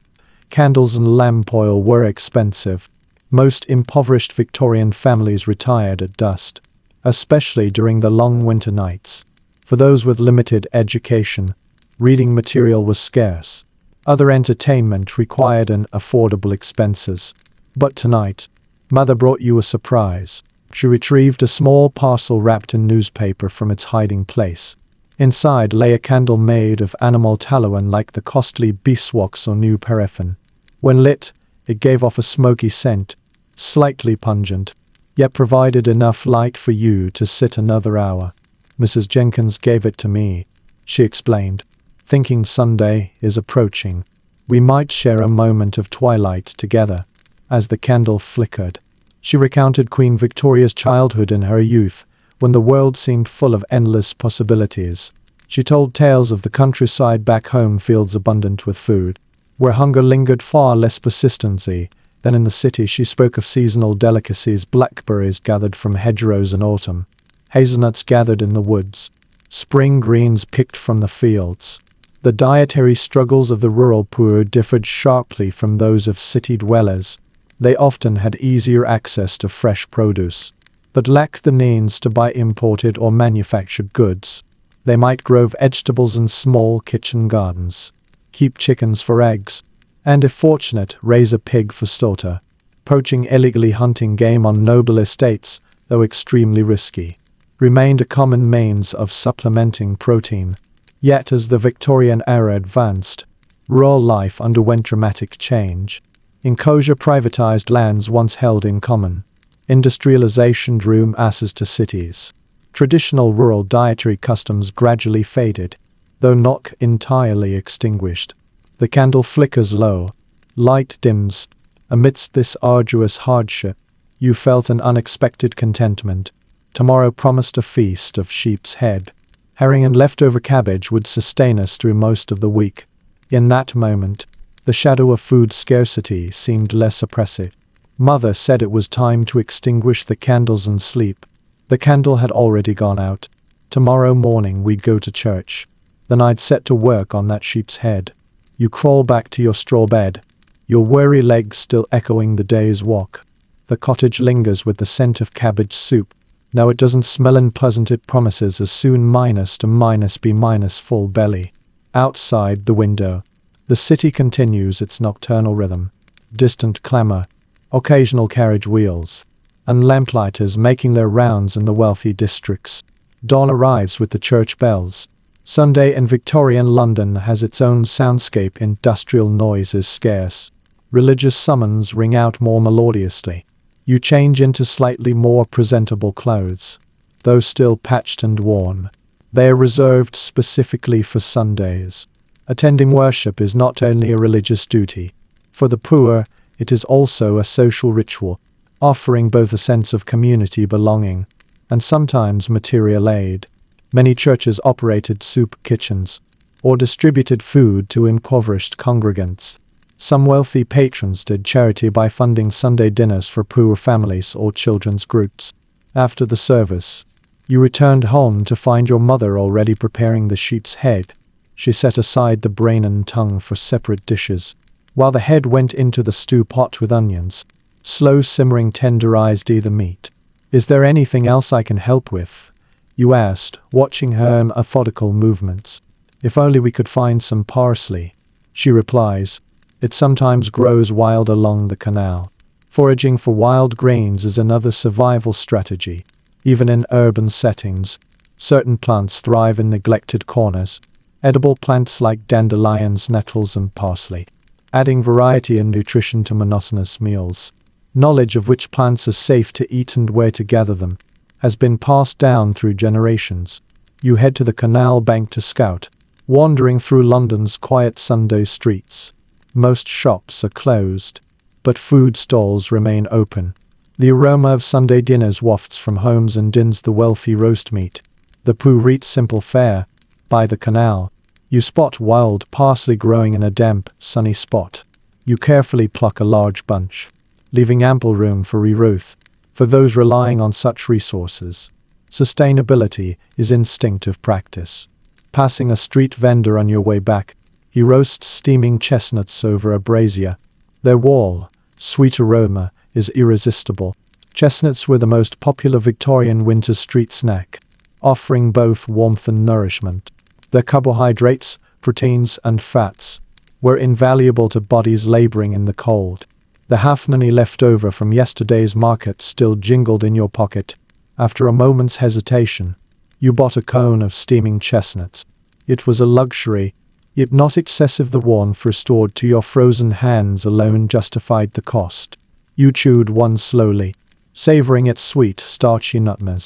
Candles and lamp oil were expensive. Most impoverished Victorian families retired at dusk, especially during the long winter nights. For those with limited education, reading material was scarce. Other entertainment required an affordable expenses. But tonight, Mother brought you a surprise. She retrieved a small parcel wrapped in newspaper from its hiding place. Inside lay a candle made of animal tallow, unlike the costly beeswax or new paraffin. When lit, it gave off a smoky scent, slightly pungent, yet provided enough light for you to sit another hour. Mrs. Jenkins gave it to me, she explained, thinking Sunday is approaching. We might share a moment of twilight together. As the candle flickered, she recounted Queen Victoria's childhood in her youth, when the world seemed full of endless possibilities. She told tales of the countryside back home, fields abundant with food, where hunger lingered far less persistently than in the city. She spoke of seasonal delicacies, blackberries gathered from hedgerows in autumn, hazelnuts gathered in the woods, spring greens picked from the fields. The dietary struggles of the rural poor differed sharply from those of city dwellers. They often had easier access to fresh produce, but lacked the means to buy imported or manufactured goods. They might grow vegetables in small kitchen gardens, keep chickens for eggs, and if fortunate, raise a pig for slaughter. Poaching, illegally hunting game on noble estates, though extremely risky, remained a common means of supplementing protein. Yet as the Victorian era advanced, rural life underwent dramatic change. Enclosure privatized lands once held in common. Industrialization drew masses to cities. Traditional rural dietary customs gradually faded, though not entirely extinguished. The candle flickers low, light dims. Amidst this arduous hardship, you felt an unexpected contentment. Tomorrow promised a feast of sheep's head. Herring and leftover cabbage would sustain us through most of the week. In that moment, the shadow of food scarcity seemed less oppressive. Mother said it was time to extinguish the candles and sleep. The candle had already gone out. Tomorrow morning we'd go to church. Then I'd set to work on that sheep's head. You crawl back to your straw bed, your weary legs still echoing the day's walk. The cottage lingers with the scent of cabbage soup. Now it doesn't smell unpleasant, it promises a soon minus to minus be minus full belly. Outside the window, the city continues its nocturnal rhythm. Distant clamor, occasional carriage wheels, and lamplighters making their rounds in the wealthy districts. Dawn arrives with the church bells. Sunday in Victorian London has its own soundscape. Industrial noise is scarce. Religious summons ring out more melodiously. You change into slightly more presentable clothes, though still patched and worn. They are reserved specifically for Sundays. Attending worship is not only a religious duty. For the poor, it is also a social ritual, offering both a sense of community belonging and sometimes material aid. Many churches operated soup kitchens or distributed food to impoverished congregants. Some wealthy patrons did charity by funding Sunday dinners for poor families or children's groups. After the service, you returned home to find your mother already preparing the sheep's head. She set aside the brain and tongue for separate dishes, while the head went into the stew pot with onions. Slow simmering tenderized the meat. "Is there anything else I can help with?" you asked, watching her methodical movements. "If only we could find some parsley," she replies. "It sometimes grows wild along the canal." Foraging for wild grains is another survival strategy. Even in urban settings, certain plants thrive in neglected corners. Edible plants like dandelions, nettles, and parsley, adding variety and nutrition to monotonous meals. Knowledge of which plants are safe to eat and where to gather them has been passed down through generations. You head to the canal bank to scout, wandering through London's quiet Sunday streets. Most shops are closed, but food stalls remain open. The aroma of Sunday dinners wafts from homes and dins the wealthy roast meat. The poor eat simple fare. By the canal, you spot wild parsley growing in a damp, sunny spot. You carefully pluck a large bunch, leaving ample room for regrowth. For those relying on such resources, sustainability is instinctive practice. Passing a street vendor on your way back, he roasts steaming chestnuts over a brazier. Their warm, sweet aroma is irresistible. Chestnuts were the most popular Victorian winter street snack, offering both warmth and nourishment. Their carbohydrates, proteins, and fats were invaluable to bodies laboring in the cold. The half-penny left over from yesterday's market still jingled in your pocket. After a moment's hesitation, you bought a cone of steaming chestnuts. It was a luxury, yet not excessive. The warmth restored to your frozen hands alone justified the cost. You chewed one slowly, savoring its sweet, starchy nutmeg,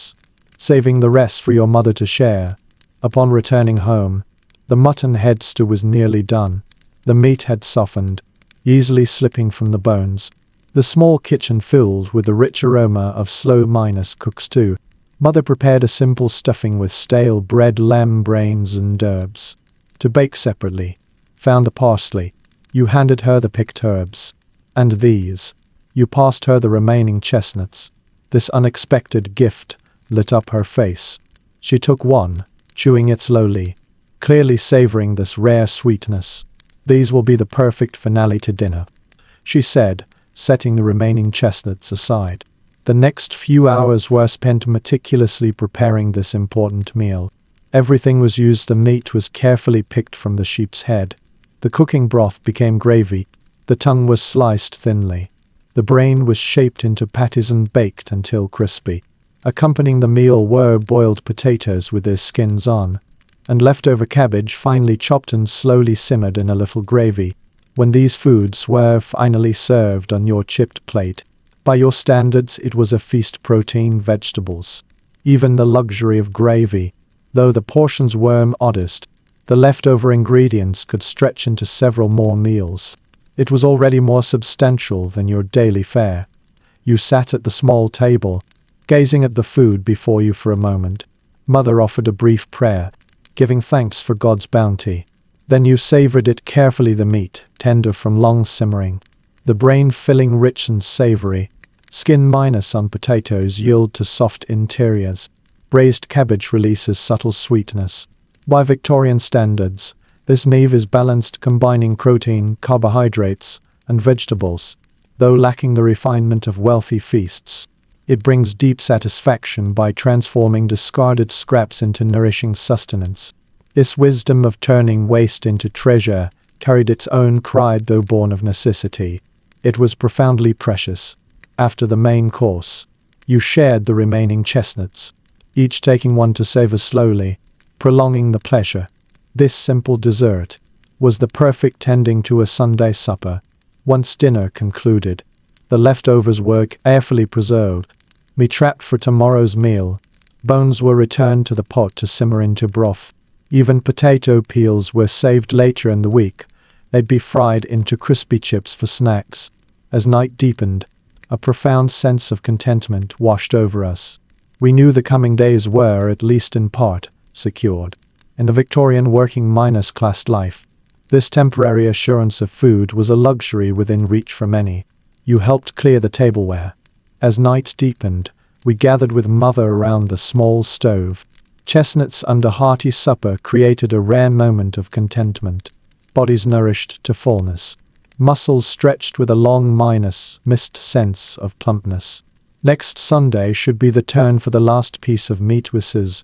saving the rest for your mother to share. Upon returning home, the mutton head stew was nearly done. The meat had softened, easily slipping from the bones. The small kitchen filled with the rich aroma of slow-cooked stew. Mother prepared a simple stuffing with stale bread, lamb brains, and herbs. To bake separately. Found the parsley. You handed her the picked herbs. And these. You passed her the remaining chestnuts. This unexpected gift lit up her face. She took one, chewing it slowly, clearly savoring this rare sweetness. These will be the perfect finale to dinner, she said, setting the remaining chestnuts aside. The next few hours were spent meticulously preparing this important meal. Everything was used. The meat was carefully picked from the sheep's head. The cooking broth became gravy. The tongue was sliced thinly. The brain was shaped into patties and baked until crispy. Accompanying the meal were boiled potatoes with their skins on, and leftover cabbage finely chopped and slowly simmered in a little gravy. When these foods were finally served on your chipped plate, by your standards it was a feast. Protein, vegetables, even the luxury of gravy. Though the portions were modest, the leftover ingredients could stretch into several more meals. It was already more substantial than your daily fare. You sat at the small table, gazing at the food before you for a moment. Mother offered a brief prayer, giving thanks for God's bounty. Then you savored it carefully, the meat, tender from long simmering, the brain filling rich and savory. Skin minus on potatoes yield to soft interiors. Braised cabbage releases subtle sweetness. By Victorian standards, this meal is balanced, combining protein, carbohydrates, and vegetables. Though lacking the refinement of wealthy feasts, it brings deep satisfaction by transforming discarded scraps into nourishing sustenance. This wisdom of turning waste into treasure carried its own pride, though born of necessity. It was profoundly precious. After the main course, you shared the remaining chestnuts, each taking one to savor slowly, prolonging the pleasure. This simple dessert was the perfect ending to a Sunday supper. Once dinner concluded, the leftovers were carefully preserved, meat trapped for tomorrow's meal. Bones were returned to the pot to simmer into broth. Even potato peels were saved later in the week. They'd be fried into crispy chips for snacks. As night deepened, a profound sense of contentment washed over us. We knew the coming days were, at least in part, secured. In the Victorian working class life, this temporary assurance of food was a luxury within reach for many. You helped clear the tableware. As night deepened, we gathered with Mother around the small stove. Chestnuts under hearty supper created a rare moment of contentment. Bodies nourished to fullness. Muscles stretched with a long mist sense of plumpness. Next Sunday should be the turn for the last piece of meat, Mrs.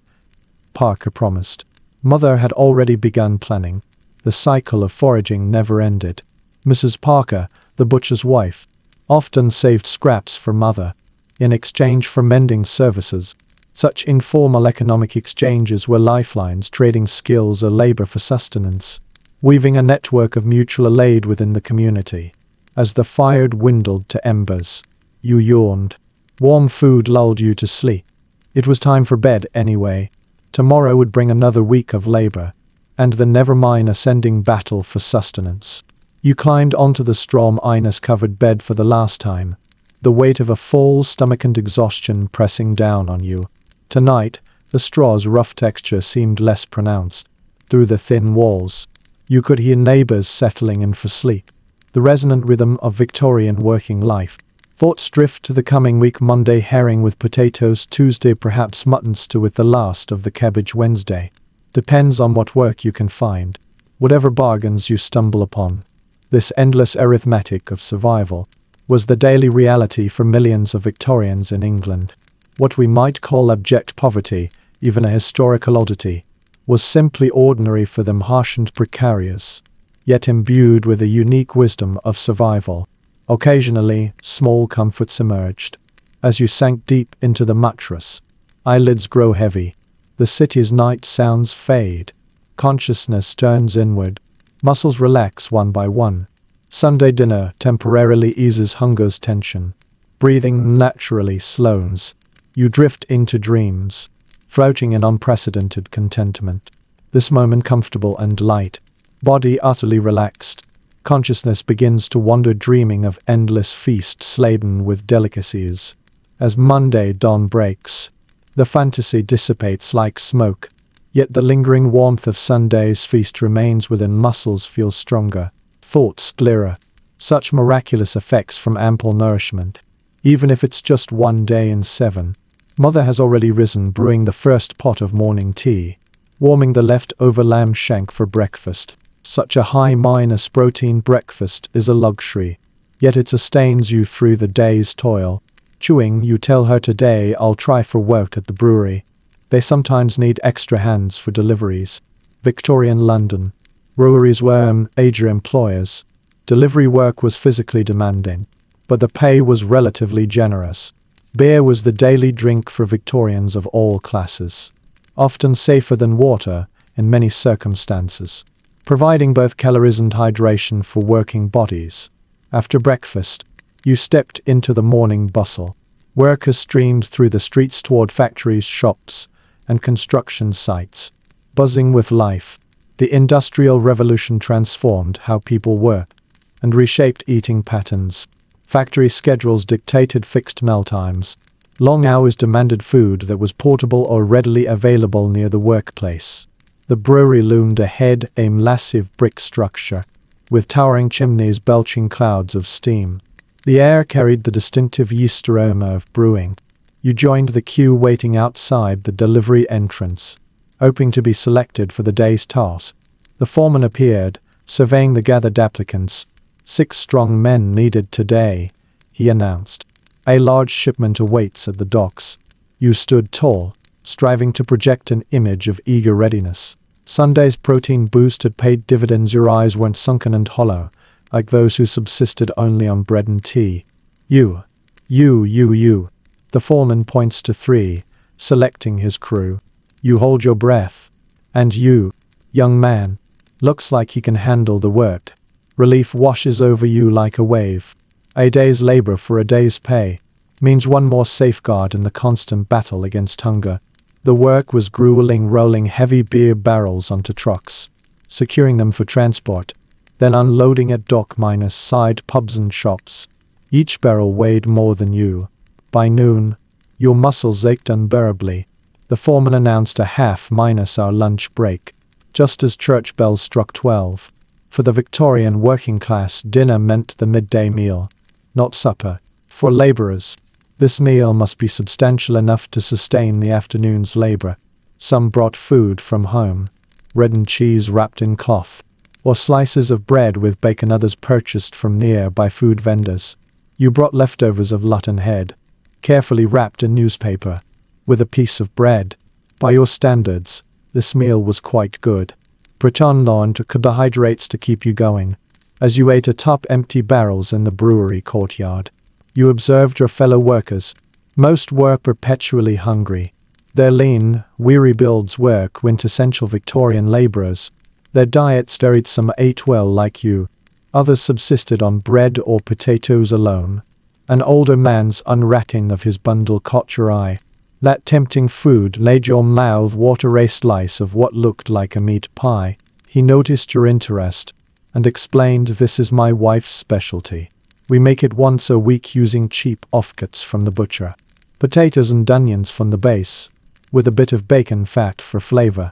Parker promised. Mother had already begun planning. The cycle of foraging never ended. Mrs. Parker, the butcher's wife, often saved scraps for Mother in exchange for mending services. Such informal economic exchanges were lifelines, trading skills or labor for sustenance, weaving a network of mutual aid within the community. As the fire dwindled to embers, you yawned. Warm food lulled you to sleep. It was time for bed anyway. Tomorrow would bring another week of labor, and the never-mind ascending battle for sustenance. You climbed onto the straw covered bed for the last time, the weight of a full stomach and exhaustion pressing down on you. Tonight, the straw's rough texture seemed less pronounced. Through the thin walls, you could hear neighbors settling in for sleep. The resonant rhythm of Victorian working life. Thoughts drift to the coming week. Monday, herring with potatoes. Tuesday, perhaps mutton stew with the last of the cabbage. Wednesday, depends on what work you can find, whatever bargains you stumble upon. This endless arithmetic of survival was the daily reality for millions of Victorians in England. What we might call abject poverty, even a historical oddity, was simply ordinary for them, harsh and precarious, yet imbued with a unique wisdom of survival. Occasionally, small comforts emerged. As you sank deep into the mattress, eyelids grow heavy. The city's night sounds fade. Consciousness turns inward. Muscles relax one by one. Sunday dinner temporarily eases hunger's tension. Breathing naturally slows. You drift into dreams, floating in unprecedented contentment. This moment comfortable and light. Body utterly relaxed. Consciousness begins to wander, dreaming of endless feasts laden with delicacies. As Monday dawn breaks, The fantasy dissipates like smoke. Yet the lingering warmth of Sunday's feast remains within. Muscles feel stronger, thoughts clearer. Such miraculous effects from ample nourishment. Even if it's just one day in 7. Mother has already risen, brewing the first pot of morning tea, warming the leftover lamb shank for breakfast. Such a high-minus protein breakfast is a luxury, yet it sustains you through the day's toil. Chewing, you tell her, today I'll try for work at the brewery. They sometimes need extra hands for deliveries. Victorian London. Breweries were major employers. Delivery work was physically demanding, but the pay was relatively generous. Beer was the daily drink for Victorians of all classes, often safer than water in many circumstances, providing both calories and hydration for working bodies. After breakfast, you stepped into the morning bustle. Workers streamed through the streets toward factories, shops, and construction sites, buzzing with life. The Industrial Revolution transformed how people worked and reshaped eating patterns. Factory schedules dictated fixed meal times. Long hours demanded food that was portable or readily available near the workplace. The brewery loomed ahead, a massive brick structure, with towering chimneys belching clouds of steam. The air carried the distinctive yeast aroma of brewing. You joined the queue waiting outside the delivery entrance, hoping to be selected for the day's task. The foreman appeared, surveying the gathered applicants. 6 strong men needed today, he announced. A large shipment awaits at the docks. You stood tall, striving to project an image of eager readiness. Sunday's protein boost had paid dividends. Your eyes weren't sunken and hollow, like those who subsisted only on bread and tea. You. The foreman points to 3, selecting his crew. You hold your breath. And you, young man, looks like he can handle the work. Relief washes over you like a wave. A day's labor for a day's pay means one more safeguard in the constant battle against hunger. The work was grueling, rolling heavy beer barrels onto trucks, securing them for transport, then unloading at dock-side pubs and shops. Each barrel weighed more than you. By noon, your muscles ached unbearably. The foreman announced a half-hour lunch break, just as church bells struck 12. For the Victorian working class, dinner meant the midday meal, not supper. For laborers, this meal must be substantial enough to sustain the afternoon's labor. Some brought food from home, bread and cheese wrapped in cloth, or slices of bread with bacon. Others purchased from nearby food vendors. You brought leftovers of Luton Head, carefully wrapped in newspaper, with a piece of bread. By your standards, this meal was quite good. Pretend on to carbohydrates to keep you going. As you ate atop empty barrels in the brewery courtyard, you observed your fellow workers. Most were perpetually hungry. Their lean, weary builds were quintessential Victorian labourers. Their diets varied. Some ate well like you. Others subsisted on bread or potatoes alone. An older man's unwrapping of his bundle caught your eye. That tempting food made your mouth water. A slice of what looked like a meat pie. He noticed your interest and explained, "This is my wife's specialty. We make it once a week using cheap offcuts from the butcher. Potatoes and onions from the base, with a bit of bacon fat for flavor.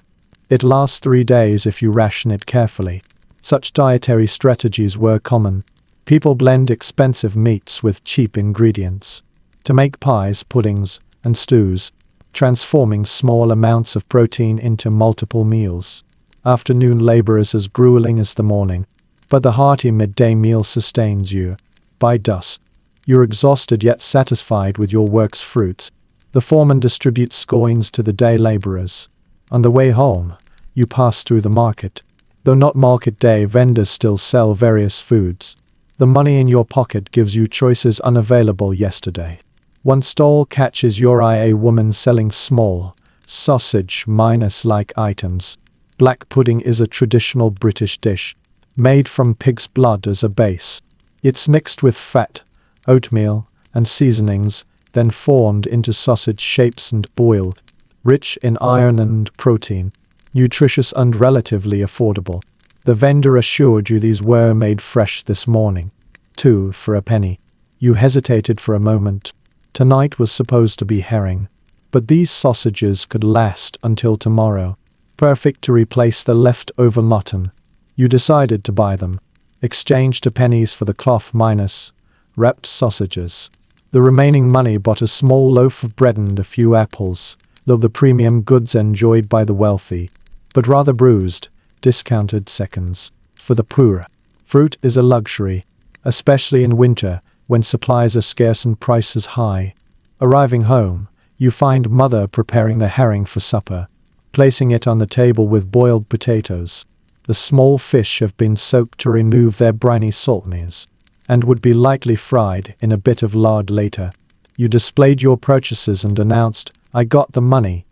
It lasts 3 days if you ration it carefully." Such dietary strategies were common. People blend expensive meats with cheap ingredients to make pies, puddings, and stews, transforming small amounts of protein into multiple meals. Afternoon labor is as grueling as the morning, but the hearty midday meal sustains you. By dusk, you're exhausted yet satisfied with your work's fruit. The foreman distributes coins to the day laborers. On the way home, you pass through the market. Though not market day, vendors still sell various foods. The money in your pocket gives you choices unavailable yesterday. One stall catches your eye, a woman selling small, sausage-like items. Black pudding is a traditional British dish, made from pig's blood as a base. It's mixed with fat, oatmeal, and seasonings, then formed into sausage shapes and boiled, rich in iron and protein, nutritious and relatively affordable. The vendor assured you these were made fresh this morning. 2 for a penny. You hesitated for a moment. Tonight was supposed to be herring. But these sausages could last until tomorrow. Perfect to replace the leftover mutton. You decided to buy them. Exchanged a pennies for the cloth minus wrapped sausages. The remaining money bought a small loaf of bread and a few apples, though the premium goods enjoyed by the wealthy, but rather bruised, discounted seconds for the poor. Fruit is a luxury, especially in winter when supplies are scarce and prices high. Arriving home, you find mother preparing the herring for supper, placing it on the table with boiled potatoes. The small fish have been soaked to remove their briny saltness, and would be lightly fried in a bit of lard later. You displayed your purchases and announced, "I got the money.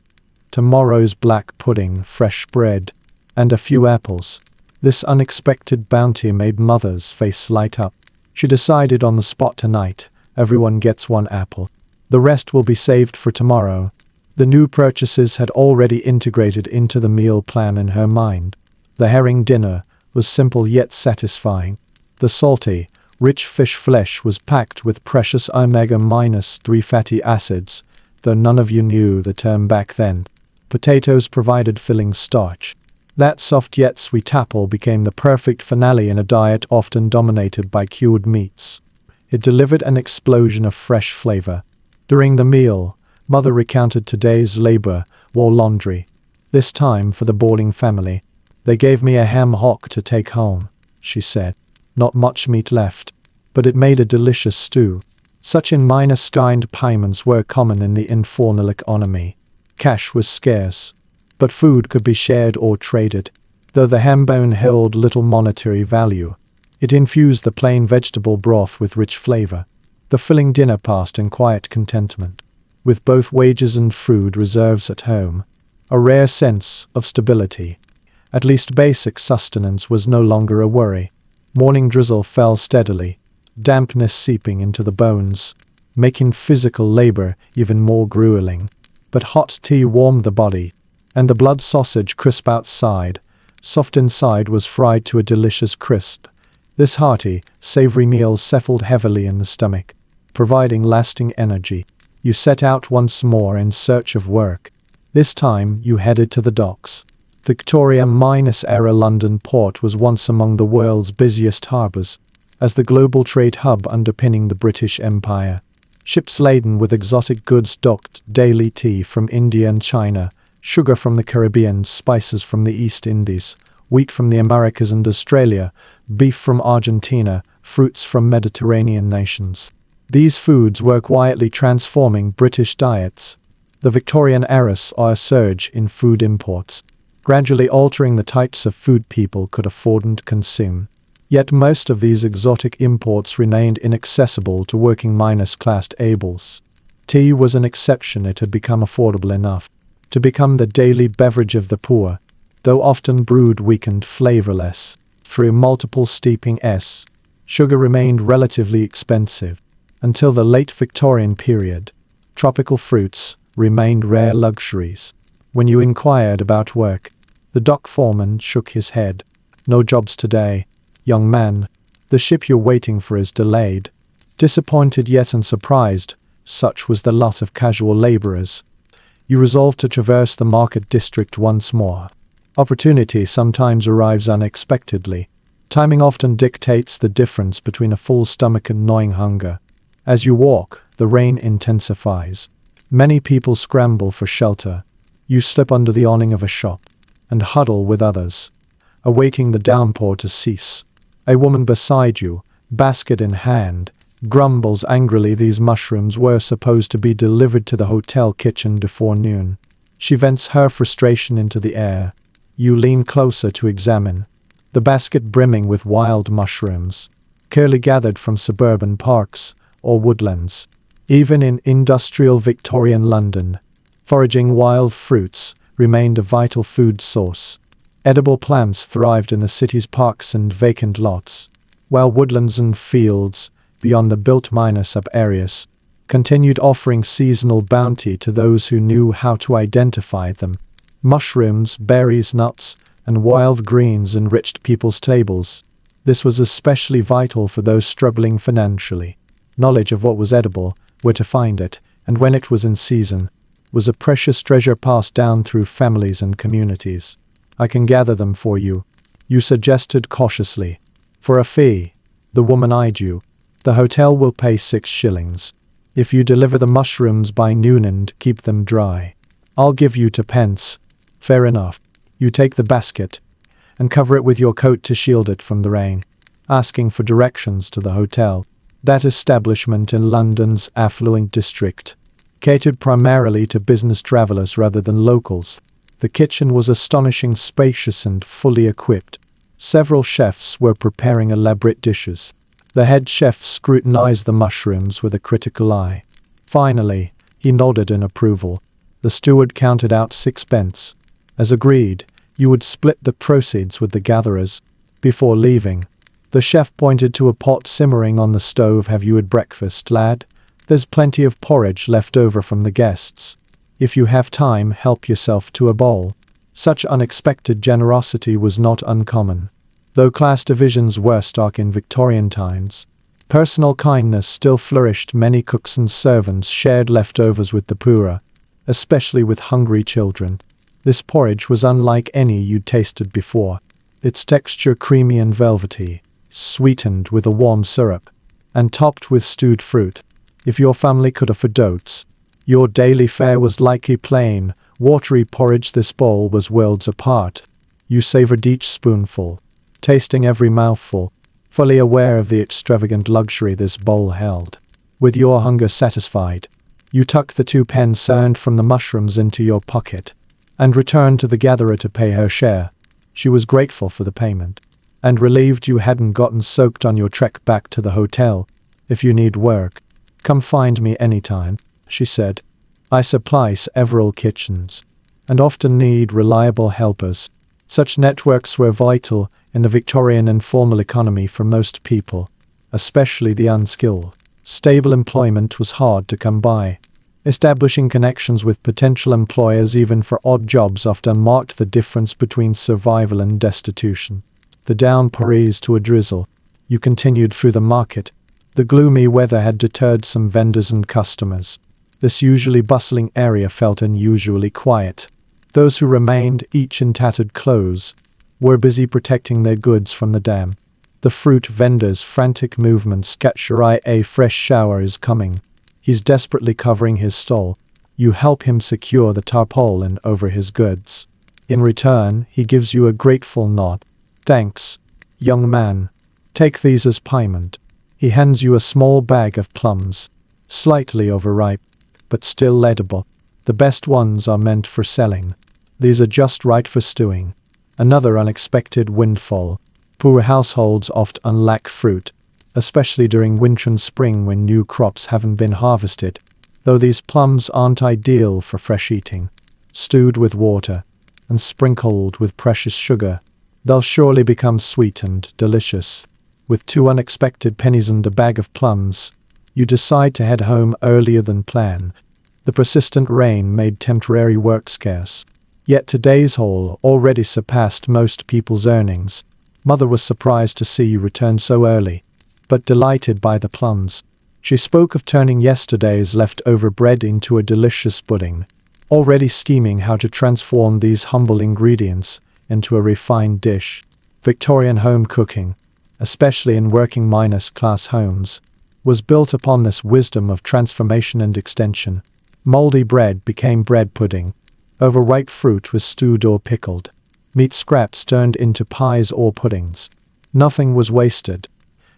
Tomorrow's black pudding, fresh bread, and a few apples." This unexpected bounty made mother's face light up. She decided on the spot tonight, everyone gets one apple. The rest will be saved for tomorrow. The new purchases had already integrated into the meal plan in her mind. The herring dinner was simple yet satisfying. The salty, rich fish flesh was packed with precious omega-3 fatty acids, though none of you knew the term back then. Potatoes provided filling starch. That soft yet sweet apple became the perfect finale in a diet often dominated by cured meats. It delivered an explosion of fresh flavor. During the meal, mother recounted today's labor, wore laundry. This time for the boarding family. "They gave me a ham hock to take home," she said. "Not much meat left, but it made a delicious stew." Such kind payments were common in the informal economy. Cash was scarce, but food could be shared or traded. Though the ham bone held little monetary value, it infused the plain vegetable broth with rich flavor. The filling dinner passed in quiet contentment. With both wages and food reserves at home, a rare sense of stability. At least basic sustenance was no longer a worry. Morning drizzle fell steadily, dampness seeping into the bones, making physical labor even more grueling. But hot tea warmed the body, and the blood sausage crisp outside, soft inside was fried to a delicious crisp. This hearty, savory meal settled heavily in the stomach, providing lasting energy. You set out once more in search of work. This time you headed to the docks. Victorian-era London Port was once among the world's busiest harbours, as the global trade hub underpinning the British Empire. Ships laden with exotic goods docked daily: tea from India and China, sugar from the Caribbean, spices from the East Indies, wheat from the Americas and Australia, beef from Argentina, fruits from Mediterranean nations. These foods were quietly transforming British diets. The Victorian era saw a surge in food imports, gradually altering the types of food people could afford and consume. Yet most of these exotic imports remained inaccessible to working-class ables. Tea was an exception. It had become affordable enough to become the daily beverage of the poor, though often brewed weak and flavorless. Through multiple steepings, sugar remained relatively expensive. Until the late Victorian period, tropical fruits remained rare luxuries. When you inquired about work, the dock foreman shook his head. "No jobs today, young man. The ship you're waiting for is delayed." Disappointed yet unsurprised, such was the lot of casual laborers. You resolved to traverse the market district once more. Opportunity sometimes arrives unexpectedly. Timing often dictates the difference between a full stomach and gnawing hunger. As you walk, the rain intensifies. Many people scramble for shelter. You slip under the awning of a shop and huddle with others, awaiting the downpour to cease. A woman beside you, basket in hand, grumbles angrily. These mushrooms were supposed to be delivered to the hotel kitchen before noon. She vents her frustration into the air. You lean closer to examine. The basket brimming with wild mushrooms, clearly gathered from suburban parks or woodlands. Even in industrial Victorian London, foraging wild fruits remained a vital food source. Edible plants thrived in the city's parks and vacant lots, while woodlands and fields, beyond the built-up areas, continued offering seasonal bounty to those who knew how to identify them. Mushrooms, berries, nuts, and wild greens enriched people's tables. This was especially vital for those struggling financially. Knowledge of what was edible, where to find it, and when it was in season. was a precious treasure passed down through families and communities. I can gather them for you, you suggested cautiously. For a fee. The woman eyed you. The hotel will pay 6 shillings. If you deliver the mushrooms by noon and keep them dry, I'll give you 2 pence. Fair enough. You take the basket and cover it with your coat to shield it from the rain, asking for directions to the hotel. That establishment in London's affluent district catered primarily to business travelers rather than locals. The kitchen was astonishingly spacious and fully equipped. Several chefs were preparing elaborate dishes. The head chef scrutinized the mushrooms with a critical eye. Finally, he nodded in approval. The steward counted out 6 pence. As agreed, you would split the proceeds with the gatherers. Before leaving, the chef pointed to a pot simmering on the stove. Have you had breakfast, lad? There's plenty of porridge left over from the guests. If you have time, help yourself to a bowl. Such unexpected generosity was not uncommon. Though class divisions were stark in Victorian times, personal kindness still flourished. Many cooks and servants shared leftovers with the poorer, especially with hungry children. This porridge was unlike any you'd tasted before. Its texture creamy and velvety, sweetened with a warm syrup, and topped with stewed fruit. If your family could afford oats, your daily fare was likely plain, watery porridge. This bowl was worlds apart. You savored each spoonful, tasting every mouthful, fully aware of the extravagant luxury this bowl held. With your hunger satisfied, you tucked the 2 pence earned from the mushrooms into your pocket, and returned to the gatherer to pay her share. She was grateful for the payment, and relieved you hadn't gotten soaked on your trek back to the hotel. If you need work, come find me anytime, she said. I supply several kitchens, and often need reliable helpers. Such networks were vital in the Victorian informal economy for most people, especially the unskilled. Stable employment was hard to come by. Establishing connections with potential employers even for odd jobs often marked the difference between survival and destitution. The downpour eased to a drizzle. You continued through the market. The gloomy weather had deterred some vendors and customers. This usually bustling area felt unusually quiet. Those who remained, each in tattered clothes, were busy protecting their goods from the damp. The fruit vendor's frantic movements catch your eye. A fresh shower is coming. He's desperately covering his stall. You help him secure the tarpaulin over his goods. In return, he gives you a grateful nod. Thanks, young man. Take these as payment. He hands you a small bag of plums, slightly overripe, but still edible. The best ones are meant for selling. These are just right for stewing. Another unexpected windfall. Poor households often lack fruit, especially during winter and spring when new crops haven't been harvested. Though these plums aren't ideal for fresh eating, stewed with water and sprinkled with precious sugar, they'll surely become sweet and delicious. With 2 unexpected pennies and a bag of plums, you decide to head home earlier than planned. The persistent rain made temporary work scarce. Yet today's haul already surpassed most people's earnings. Mother was surprised to see you return so early, but delighted by the plums. She spoke of turning yesterday's leftover bread into a delicious pudding, already scheming how to transform these humble ingredients into a refined dish. Victorian home cooking, especially in working-class homes, was built upon this wisdom of transformation and extension. Moldy bread became bread pudding. Overripe fruit was stewed or pickled. Meat scraps turned into pies or puddings. Nothing was wasted,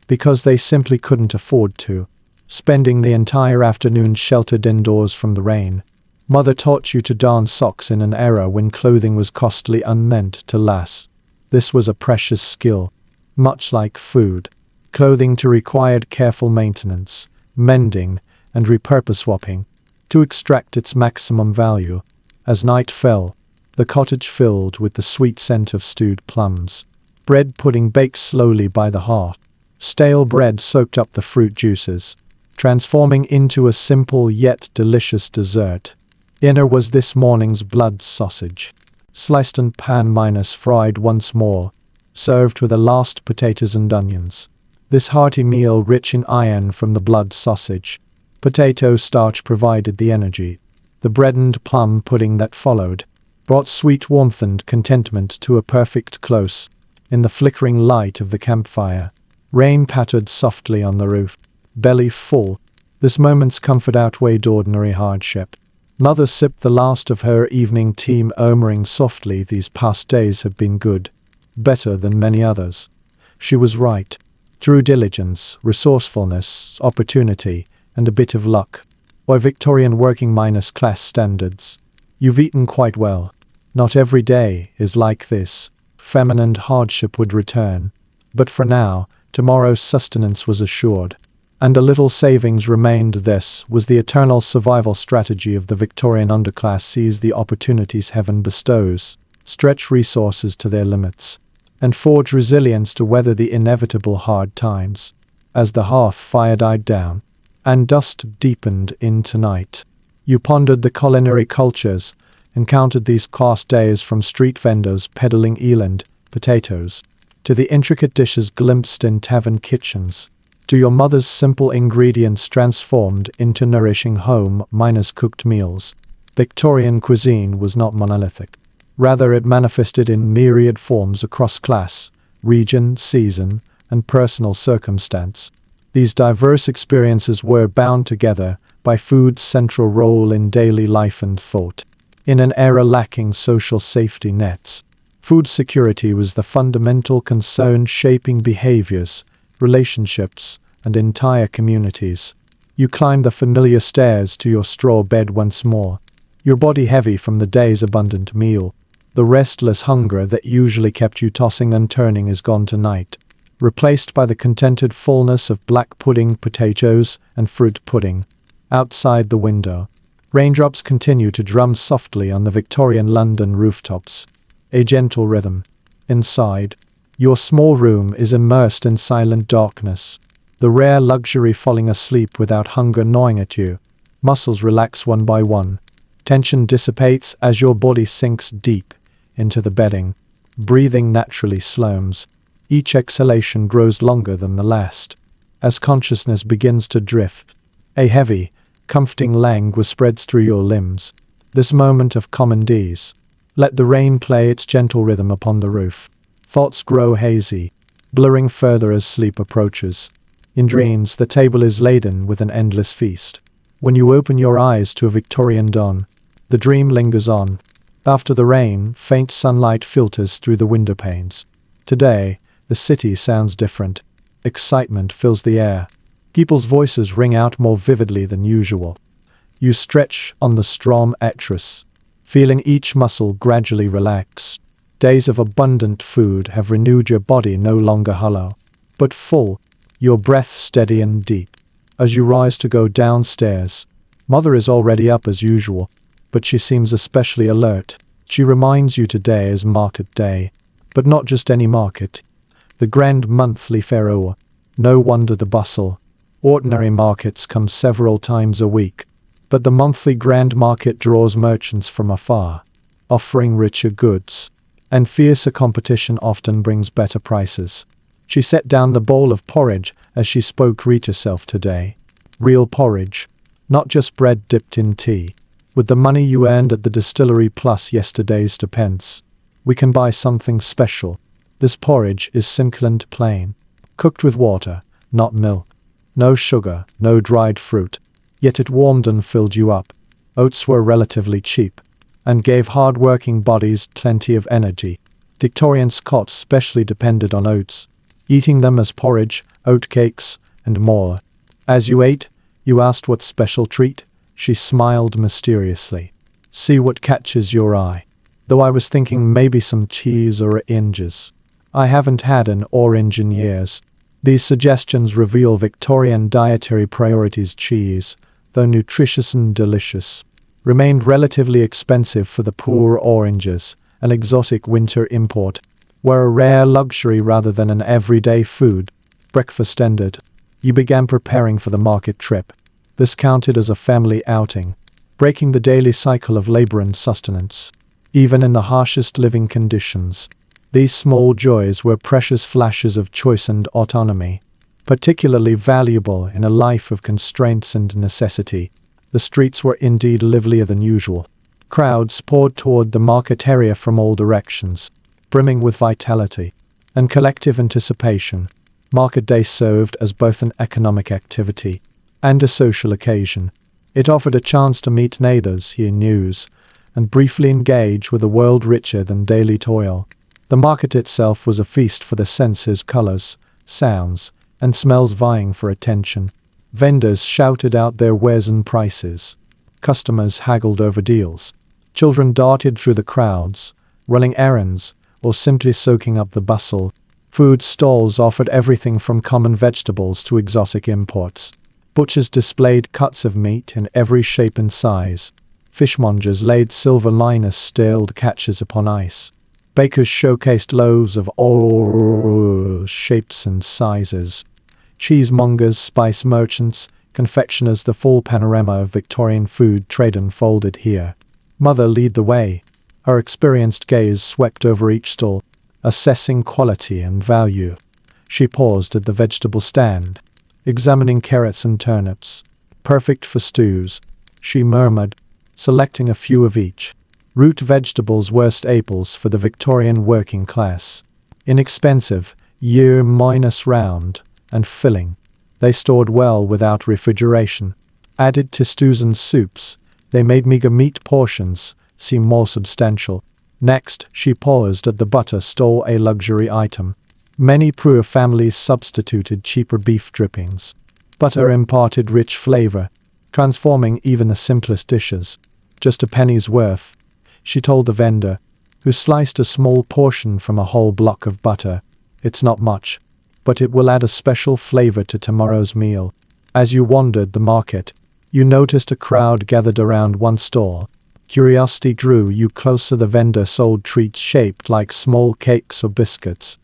because they simply couldn't afford to. Spending the entire afternoon sheltered indoors from the rain, Mother taught you to darn socks in an era when clothing was costly and meant to last. This was a precious skill. Much like food, clothing required careful maintenance, mending, and repurpose swapping to extract its maximum value. As night fell, the cottage filled with the sweet scent of stewed plums. Bread pudding baked slowly by the hearth. Stale bread soaked up the fruit juices, transforming into a simple yet delicious dessert. Dinner was this morning's blood sausage, sliced and pan-fried once more, served with the last potatoes and onions. This hearty meal rich in iron from the blood sausage. Potato starch provided the energy. The bread and plum pudding that followed brought sweet warmth and contentment to a perfect close. In the flickering light of the campfire, rain pattered softly on the roof. Belly full, this moment's comfort outweighed ordinary hardship. Mother sipped the last of her evening tea, murmuring softly, "These past days have been good. Better than many others." She was right. Through diligence, resourcefulness, opportunity, and a bit of luck. Or Victorian working minus class standards. You've eaten quite well. Not every day is like this. Famine and hardship would return. But for now, tomorrow's sustenance was assured. And a little savings remained. This was the eternal survival strategy of the Victorian underclass: seize the opportunities heaven bestows, stretch resources to their limits, and forge resilience to weather the inevitable hard times. As the hearth fire died down, and dusk deepened into night, you pondered the culinary cultures, and counted these cost days, from street vendors peddling eland potatoes, to the intricate dishes glimpsed in tavern kitchens, to your mother's simple ingredients transformed into nourishing home cooked meals. Victorian cuisine was not monolithic. Rather, it manifested in myriad forms across class, region, season, and personal circumstance. These diverse experiences were bound together by food's central role in daily life and thought. In an era lacking social safety nets, food security was the fundamental concern shaping behaviors, relationships, and entire communities. You climbed the familiar stairs to your straw bed once more, your body heavy from the day's abundant meal. The restless hunger that usually kept you tossing and turning is gone tonight, replaced by the contented fullness of black pudding, potatoes, and fruit pudding. Outside the window, raindrops continue to drum softly on the Victorian London rooftops, a gentle rhythm. Inside, your small room is immersed in silent darkness, the rare luxury falling asleep without hunger gnawing at you. Muscles relax one by one. Tension dissipates as your body sinks deep into the bedding. Breathing naturally slows. Each exhalation grows longer than the last. As consciousness begins to drift, a heavy, comforting languor spreads through your limbs. This moment of common ease. Let the rain play its gentle rhythm upon the roof. Thoughts grow hazy, blurring further as sleep approaches. In dreams, the table is laden with an endless feast. When you open your eyes to a Victorian dawn, the dream lingers on. After the rain, faint sunlight filters through the window panes. Today, the city sounds different. Excitement fills the air. People's voices ring out more vividly than usual. You stretch on the straw mattress, feeling each muscle gradually relax. Days of abundant food have renewed your body, no longer hollow, but full, your breath steady and deep. As you rise to go downstairs, Mother is already up as usual, but she seems especially alert. She reminds you today is market day, but not just any market. The grand monthly fair. No wonder the bustle. Ordinary markets come several times a week, but the monthly grand market draws merchants from afar, offering richer goods, and fiercer competition often brings better prices. She set down the bowl of porridge as she spoke. Treat yourself today. Real porridge, not just bread dipped in tea. With the money you earned at the distillery plus yesterday's 2 pence, we can buy something special. This porridge is simple and plain, cooked with water, not milk. No sugar, no dried fruit. Yet it warmed and filled you up. Oats were relatively cheap, and gave hard-working bodies plenty of energy. Victorian Scots specially depended on oats, eating them as porridge, oatcakes, and more. As you ate, you asked what special treat. She smiled mysteriously. See what catches your eye. Though I was thinking maybe some cheese or oranges. I haven't had an orange in years. These suggestions reveal Victorian dietary priorities. Cheese, though nutritious and delicious, remained relatively expensive for the poor. Oranges, an exotic winter import, were a rare luxury rather than an everyday food. Breakfast ended. You began preparing for the market trip. This counted as a family outing, breaking the daily cycle of labor and sustenance. Even in the harshest living conditions, these small joys were precious flashes of choice and autonomy, particularly valuable in a life of constraints and necessity. The streets were indeed livelier than usual. Crowds poured toward the market area from all directions, brimming with vitality and collective anticipation. Market day served as both an economic activity and a social occasion. It offered a chance to meet neighbors, hear news, and briefly engage with a world richer than daily toil. The market itself was a feast for the senses, colors, sounds, and smells vying for attention. Vendors shouted out their wares and prices. Customers haggled over deals. Children darted through the crowds, running errands, or simply soaking up the bustle. Food stalls offered everything from common vegetables to exotic imports. Butchers displayed cuts of meat in every shape and size. Fishmongers laid silver liners stilled catches upon ice. Bakers showcased loaves of all shapes and sizes. Cheesemongers, spice merchants, confectioners, the full panorama of Victorian food trade unfolded here. Mother led the way. Her experienced gaze swept over each stall, assessing quality and value. She paused at the vegetable stand, examining carrots and turnips. Perfect for stews, she murmured, selecting a few of each. Root vegetables were staples for the Victorian working class. Inexpensive, round, and filling. They stored well without refrigeration. Added to stews and soups, they made meager meat portions seem more substantial. Next, she paused at the butter stall, a luxury item. Many poor families substituted cheaper beef drippings. Butter imparted rich flavor, transforming even the simplest dishes. Just a penny's worth, she told the vendor, who sliced a small portion from a whole block of butter. It's not much, but it will add a special flavor to tomorrow's meal. As you wandered the market, you noticed a crowd gathered around one stall. Curiosity drew you closer. The vendor sold treats shaped like small cakes or biscuits,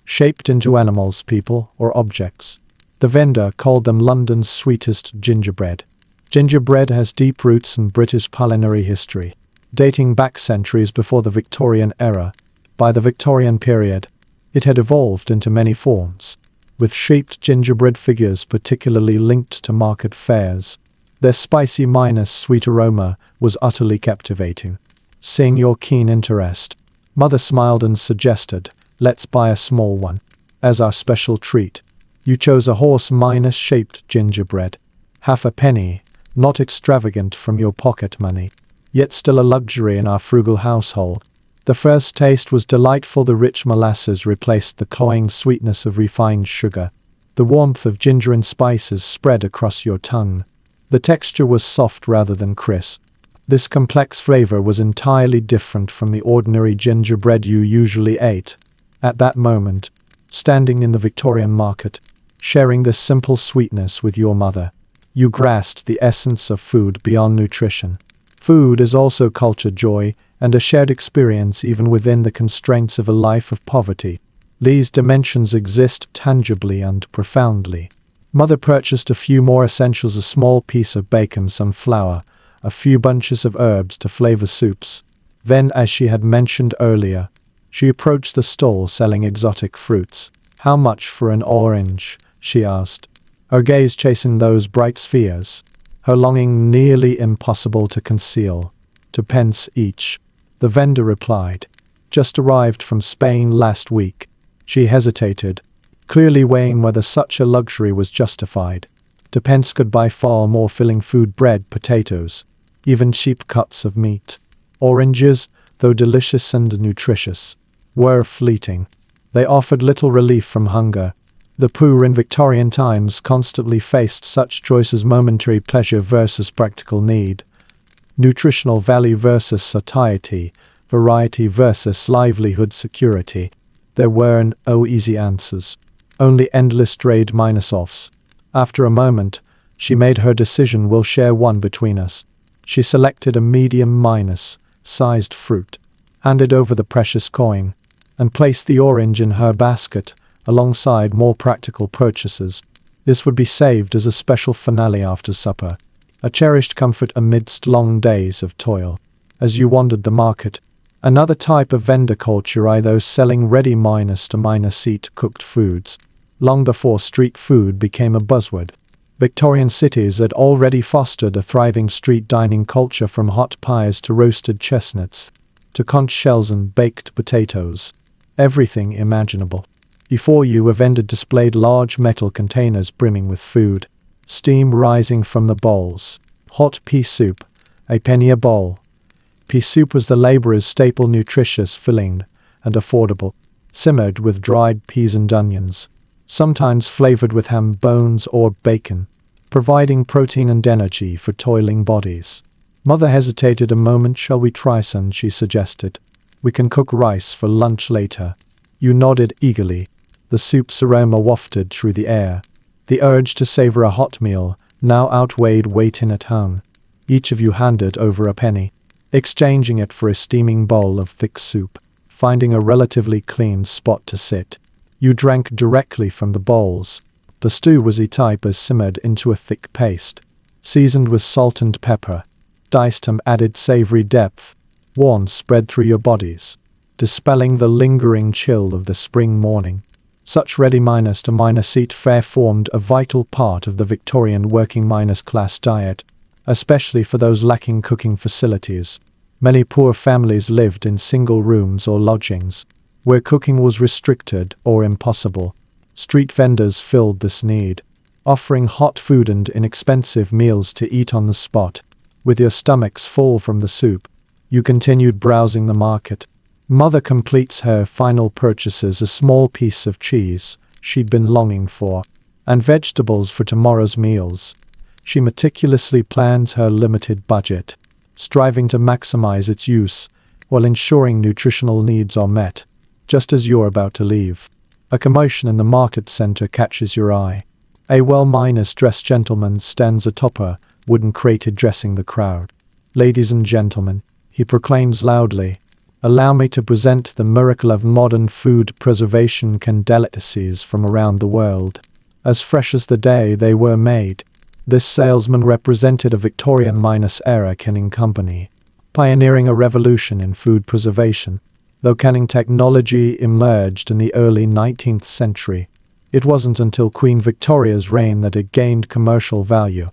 shaped into animals, people, or objects. The vendor called them London's sweetest gingerbread. Gingerbread has deep roots in British culinary history, dating back centuries before the Victorian era. By the Victorian period, it had evolved into many forms, with shaped gingerbread figures particularly linked to market fairs. Their spicy sweet aroma was utterly captivating. Seeing your keen interest, Mother smiled and suggested, let's buy a small one. As our special treat, you chose a horse-shaped gingerbread. Half a penny, not extravagant from your pocket money, yet still a luxury in our frugal household. The first taste was delightful. The rich molasses replaced the cloying sweetness of refined sugar. The warmth of ginger and spices spread across your tongue. The texture was soft rather than crisp. This complex flavor was entirely different from the ordinary gingerbread you usually ate. At that moment, standing in the Victorian market, sharing this simple sweetness with your mother, you grasped the essence of food beyond nutrition. Food is also culture, joy, and a shared experience even within the constraints of a life of poverty. These dimensions exist tangibly and profoundly. Mother purchased a few more essentials: a small piece of bacon, some flour, a few bunches of herbs to flavor soups. Then, as she had mentioned earlier, she approached the stall selling exotic fruits. How much for an orange? She asked, her gaze chasing those bright spheres, her longing nearly impossible to conceal. 2 pence each, the vendor replied. Just arrived from Spain last week. She hesitated, clearly weighing whether such a luxury was justified. 2 pence could buy far more filling food: bread, potatoes, even cheap cuts of meat. Oranges, though delicious and nutritious, were fleeting. They offered little relief from hunger. The poor in Victorian times constantly faced such choices: momentary pleasure versus practical need, nutritional value versus satiety, variety versus livelihood security. There were no easy answers, only endless trade offs. After a moment, she made her decision. We'll share one between us. She selected a medium-sized fruit, handed over the precious coin, and placed the orange in her basket, alongside more practical purchases. This would be saved as a special finale after supper, a cherished comfort amidst long days of toil. As you wandered the market, another type of vendor culture, those selling ready to eat cooked foods. Long before street food became a buzzword, Victorian cities had already fostered a thriving street dining culture, from hot pies to roasted chestnuts, to conch shells and baked potatoes. Everything imaginable. Before you, a vendor displayed large metal containers brimming with food, steam rising from the bowls. Hot pea soup, a penny a bowl. Pea soup was the laborer's staple, nutritious, filling, and affordable, simmered with dried peas and onions, sometimes flavored with ham, bones, or bacon, providing protein and energy for toiling bodies. Mother hesitated a moment. "Shall we try some?" she suggested. "We can cook rice for lunch later." You nodded eagerly. The soup's aroma wafted through the air. The urge to savor a hot meal now outweighed waiting at home. Each of you handed over a penny, exchanging it for a steaming bowl of thick soup. Finding a relatively clean spot to sit, you drank directly from the bowls. The stew was E-type, as simmered into a thick paste, seasoned with salt and pepper. Diced ham added savory depth. Warmth spread through your bodies, dispelling the lingering chill of the spring morning. Such ready-to-eat fare formed a vital part of the Victorian working-class diet, especially for those lacking cooking facilities. Many poor families lived in single rooms or lodgings, where cooking was restricted or impossible. Street vendors filled this need, offering hot food and inexpensive meals to eat on the spot. With your stomachs full from the soup, you continued browsing the market. Mother completes her final purchases, a small piece of cheese she'd been longing for, and vegetables for tomorrow's meals. She meticulously plans her limited budget, striving to maximize its use while ensuring nutritional needs are met. Just as you're about to leave, a commotion in the market center catches your eye. A well-dressed gentleman stands atop a wooden crate addressing the crowd. "Ladies and gentlemen," he proclaims loudly, "allow me to present the miracle of modern food preservation, delicacies from around the world, as fresh as the day they were made." This salesman represented a Victorian-era canning company, pioneering a revolution in food preservation. Though canning technology emerged in the early 19th century, it wasn't until Queen Victoria's reign that it gained commercial value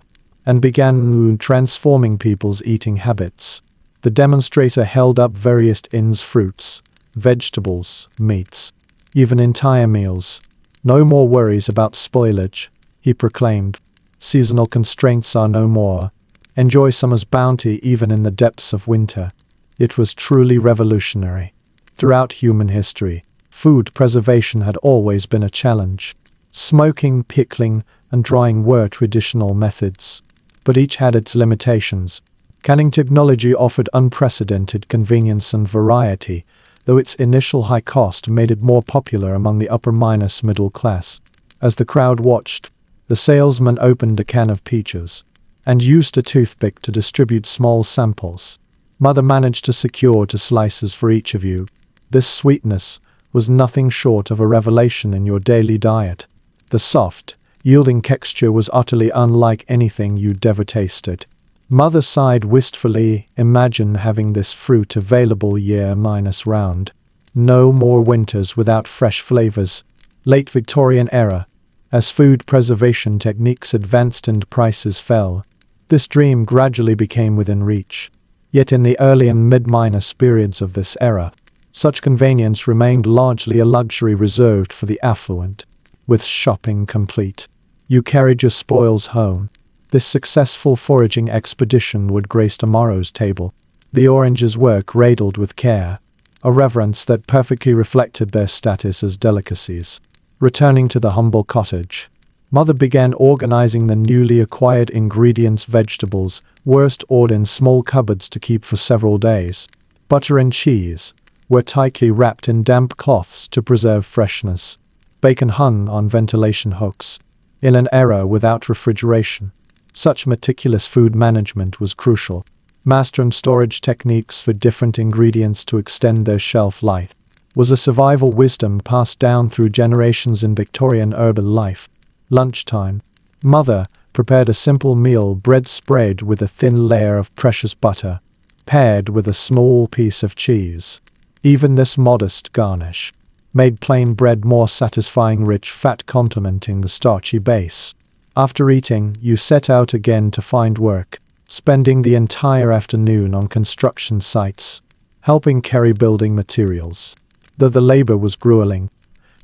and began transforming people's eating habits. The demonstrator held up various fruits, vegetables, meats, even entire meals. "No more worries about spoilage," he proclaimed. "Seasonal constraints are no more. Enjoy summer's bounty even in the depths of winter." It was truly revolutionary. Throughout human history, food preservation had always been a challenge. Smoking, pickling, and drying were traditional methods, but each had its limitations. Canning technology offered unprecedented convenience and variety, though its initial high cost made it more popular among the upper-middle class. As the crowd watched, the salesman opened a can of peaches and used a toothpick to distribute small samples. Mother managed to secure 2 slices for each of you. This sweetness was nothing short of a revelation in your daily diet. The soft, yielding texture was utterly unlike anything you'd ever tasted. Mother sighed wistfully. "Imagine having this fruit available year-round. No more winters without fresh flavors." Late Victorian era. As food preservation techniques advanced and prices fell, this dream gradually became within reach. Yet in the early and mid-periods of this era, such convenience remained largely a luxury reserved for the affluent. With shopping complete, you carried your spoils home. This successful foraging expedition would grace tomorrow's table. The oranges were cradled with care, a reverence that perfectly reflected their status as delicacies. Returning to the humble cottage, Mother began organizing the newly acquired ingredients. Vegetables were stored in small cupboards to keep for several days. Butter and cheese were tightly wrapped in damp cloths to preserve freshness. Bacon hung on ventilation hooks. In an era without refrigeration, such meticulous food management was crucial. Mastering storage techniques for different ingredients to extend their shelf life was a survival wisdom passed down through generations in Victorian urban life. Lunchtime. Mother prepared a simple meal, bread spread with a thin layer of precious butter, paired with a small piece of cheese. Even this modest garnish made plain bread more satisfying, rich fat complementing the starchy base. After eating, you set out again to find work, spending the entire afternoon on construction sites, helping carry building materials. Though the labor was grueling,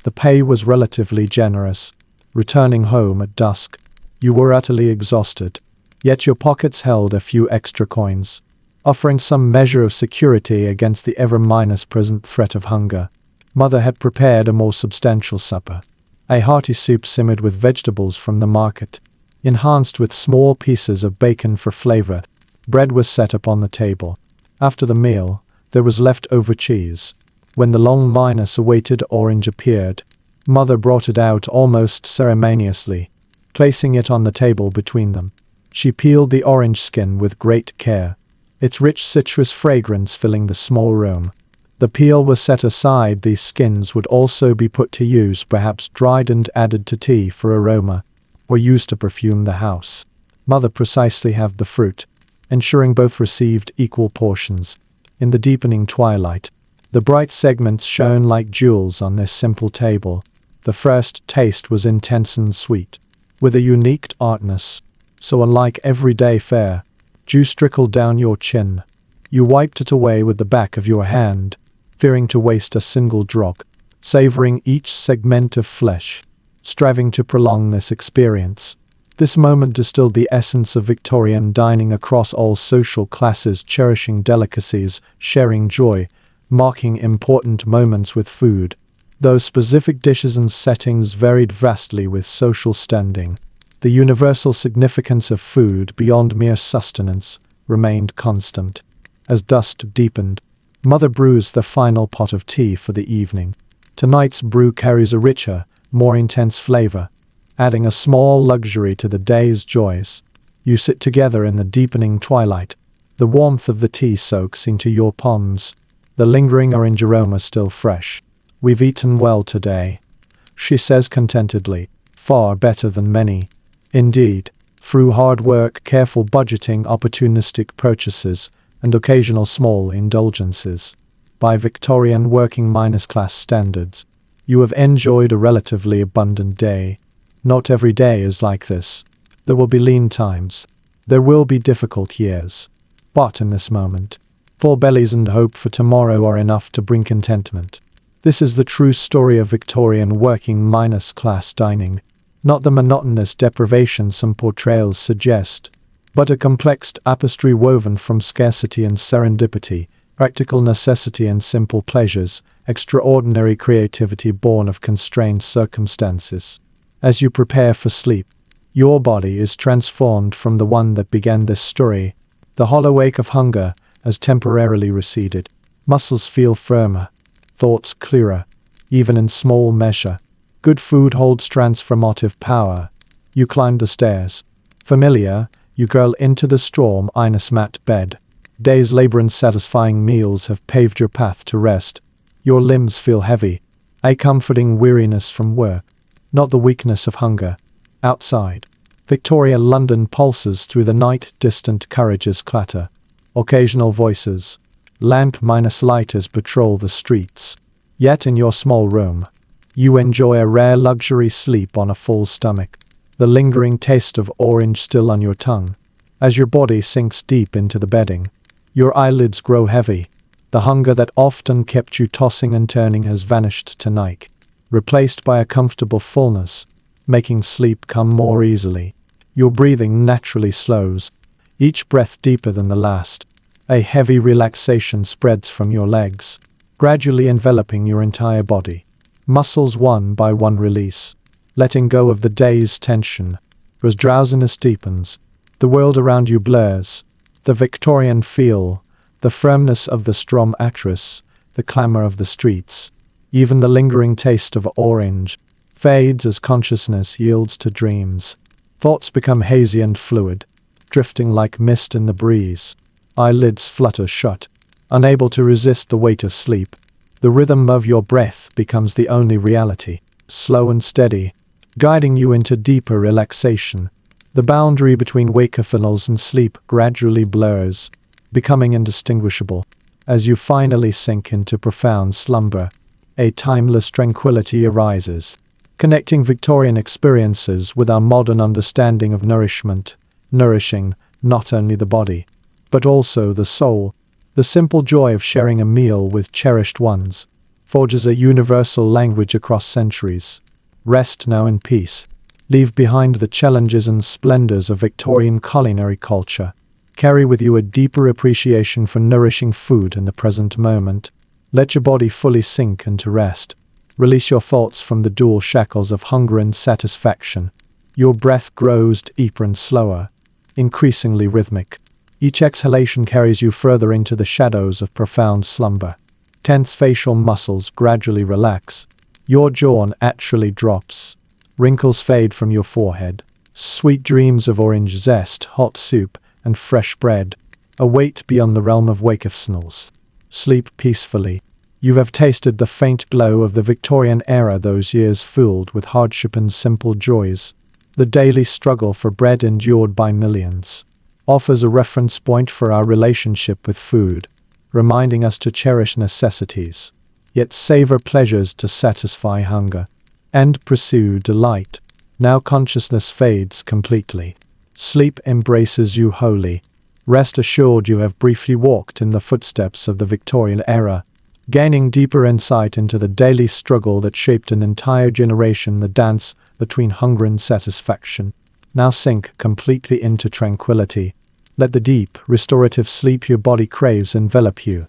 the pay was relatively generous. Returning home at dusk, you were utterly exhausted, yet your pockets held a few extra coins, offering some measure of security against the ever-present threat of hunger. Mother had prepared a more substantial supper. A hearty soup simmered with vegetables from the market, enhanced with small pieces of bacon for flavor. Bread was set upon the table. After the meal, there was leftover cheese. When the long-awaited orange appeared, Mother brought it out almost ceremoniously, placing it on the table between them. She peeled the orange skin with great care, its rich citrus fragrance filling the small room. The peel was set aside. These skins would also be put to use, perhaps dried and added to tea for aroma, or used to perfume the house. Mother precisely halved the fruit, ensuring both received equal portions. In the deepening twilight, the bright segments shone like jewels on this simple table. The first taste was intense and sweet, with a unique tartness, so unlike everyday fare. Juice trickled down your chin. You wiped it away with the back of your hand, fearing to waste a single drop, savoring each segment of flesh, striving to prolong this experience. This moment distilled the essence of Victorian dining across all social classes, cherishing delicacies, sharing joy, marking important moments with food. Though specific dishes and settings varied vastly with social standing, the universal significance of food beyond mere sustenance remained constant. As dusk deepened, Mother brews the final pot of tea for the evening. Tonight's brew carries a richer, more intense flavor, adding a small luxury to the day's joys. You sit together in the deepening twilight. The warmth of the tea soaks into your palms, the lingering orange aroma still fresh. "We've eaten well today," she says contentedly. "Far better than many." Indeed, through hard work, careful budgeting, opportunistic purchases, and occasional small indulgences, by Victorian working-class standards, you have enjoyed a relatively abundant day. Not every day is like this. There will be lean times. There will be difficult years. But in this moment, full bellies and hope for tomorrow are enough to bring contentment. This is the true story of Victorian working-class dining, not the monotonous deprivation some portrayals suggest, but a complex tapestry woven from scarcity and serendipity, practical necessity and simple pleasures, extraordinary creativity born of constrained circumstances. As you prepare for sleep, your body is transformed from the one that began this story. The hollow ache of hunger has temporarily receded. Muscles feel firmer, thoughts clearer, even in small measure. Good food holds transformative power. You climb the stairs. Familiar, you curl into the storm Ines mat bed. Day's labor and satisfying meals have paved your path to rest. Your limbs feel heavy, a comforting weariness from work, not the weakness of hunger. Outside, Victoria, London pulses through the night, distant carriages clatter. Occasional voices, lamp-lighters patrol the streets. Yet in your small room, you enjoy a rare luxury sleep on a full stomach, the lingering taste of orange still on your tongue. As your body sinks deep into the bedding, your eyelids grow heavy. The hunger that often kept you tossing and turning has vanished tonight, replaced by a comfortable fullness, making sleep come more easily. Your breathing naturally slows, each breath deeper than the last. A heavy relaxation spreads from your legs, gradually enveloping your entire body. Muscles one by one release, letting go of the day's tension. As drowsiness deepens, the world around you blurs. The Victorian feel, the firmness of the strong actress, the clamor of the streets, even the lingering taste of orange, fades as consciousness yields to dreams. Thoughts become hazy and fluid, drifting like mist in the breeze. Eyelids flutter shut, unable to resist the weight of sleep. The rhythm of your breath becomes the only reality, slow and steady, guiding you into deeper relaxation. The boundary between wakefulness and sleep gradually blurs, becoming indistinguishable. As you finally sink into profound slumber, a timeless tranquility arises. connecting Victorian experiences with our modern understanding of nourishment, nourishing not only the body, but also the soul. The simple joy of sharing a meal with cherished ones forges a universal language across centuries. Rest now in peace. Leave behind the challenges and splendors of Victorian culinary culture. Carry with you a deeper appreciation for nourishing food in the present moment. Let your body fully sink into rest. Release your thoughts from the dual shackles of hunger and satisfaction. Your breath grows deeper and slower, increasingly rhythmic. Each exhalation carries you further into the shadows of profound slumber. Tense facial muscles gradually relax. Your jaw naturally drops. Wrinkles fade from your forehead. Sweet dreams of orange zest, hot soup, and fresh bread await beyond the realm of wakefulness. Sleep peacefully. You have tasted the faint glow of the Victorian era, those years filled with hardship and simple joys. The daily struggle for bread endured by millions offers a reference point for our relationship with food, reminding us to cherish necessities, yet savor pleasures to satisfy hunger, and pursue delight. Now consciousness fades completely. Sleep embraces you wholly. Rest assured you have briefly walked in the footsteps of the Victorian era, gaining deeper insight into the daily struggle that shaped an entire generation, the dance between hunger and satisfaction. Now sink completely into tranquility. Let the deep, restorative sleep your body craves envelop you.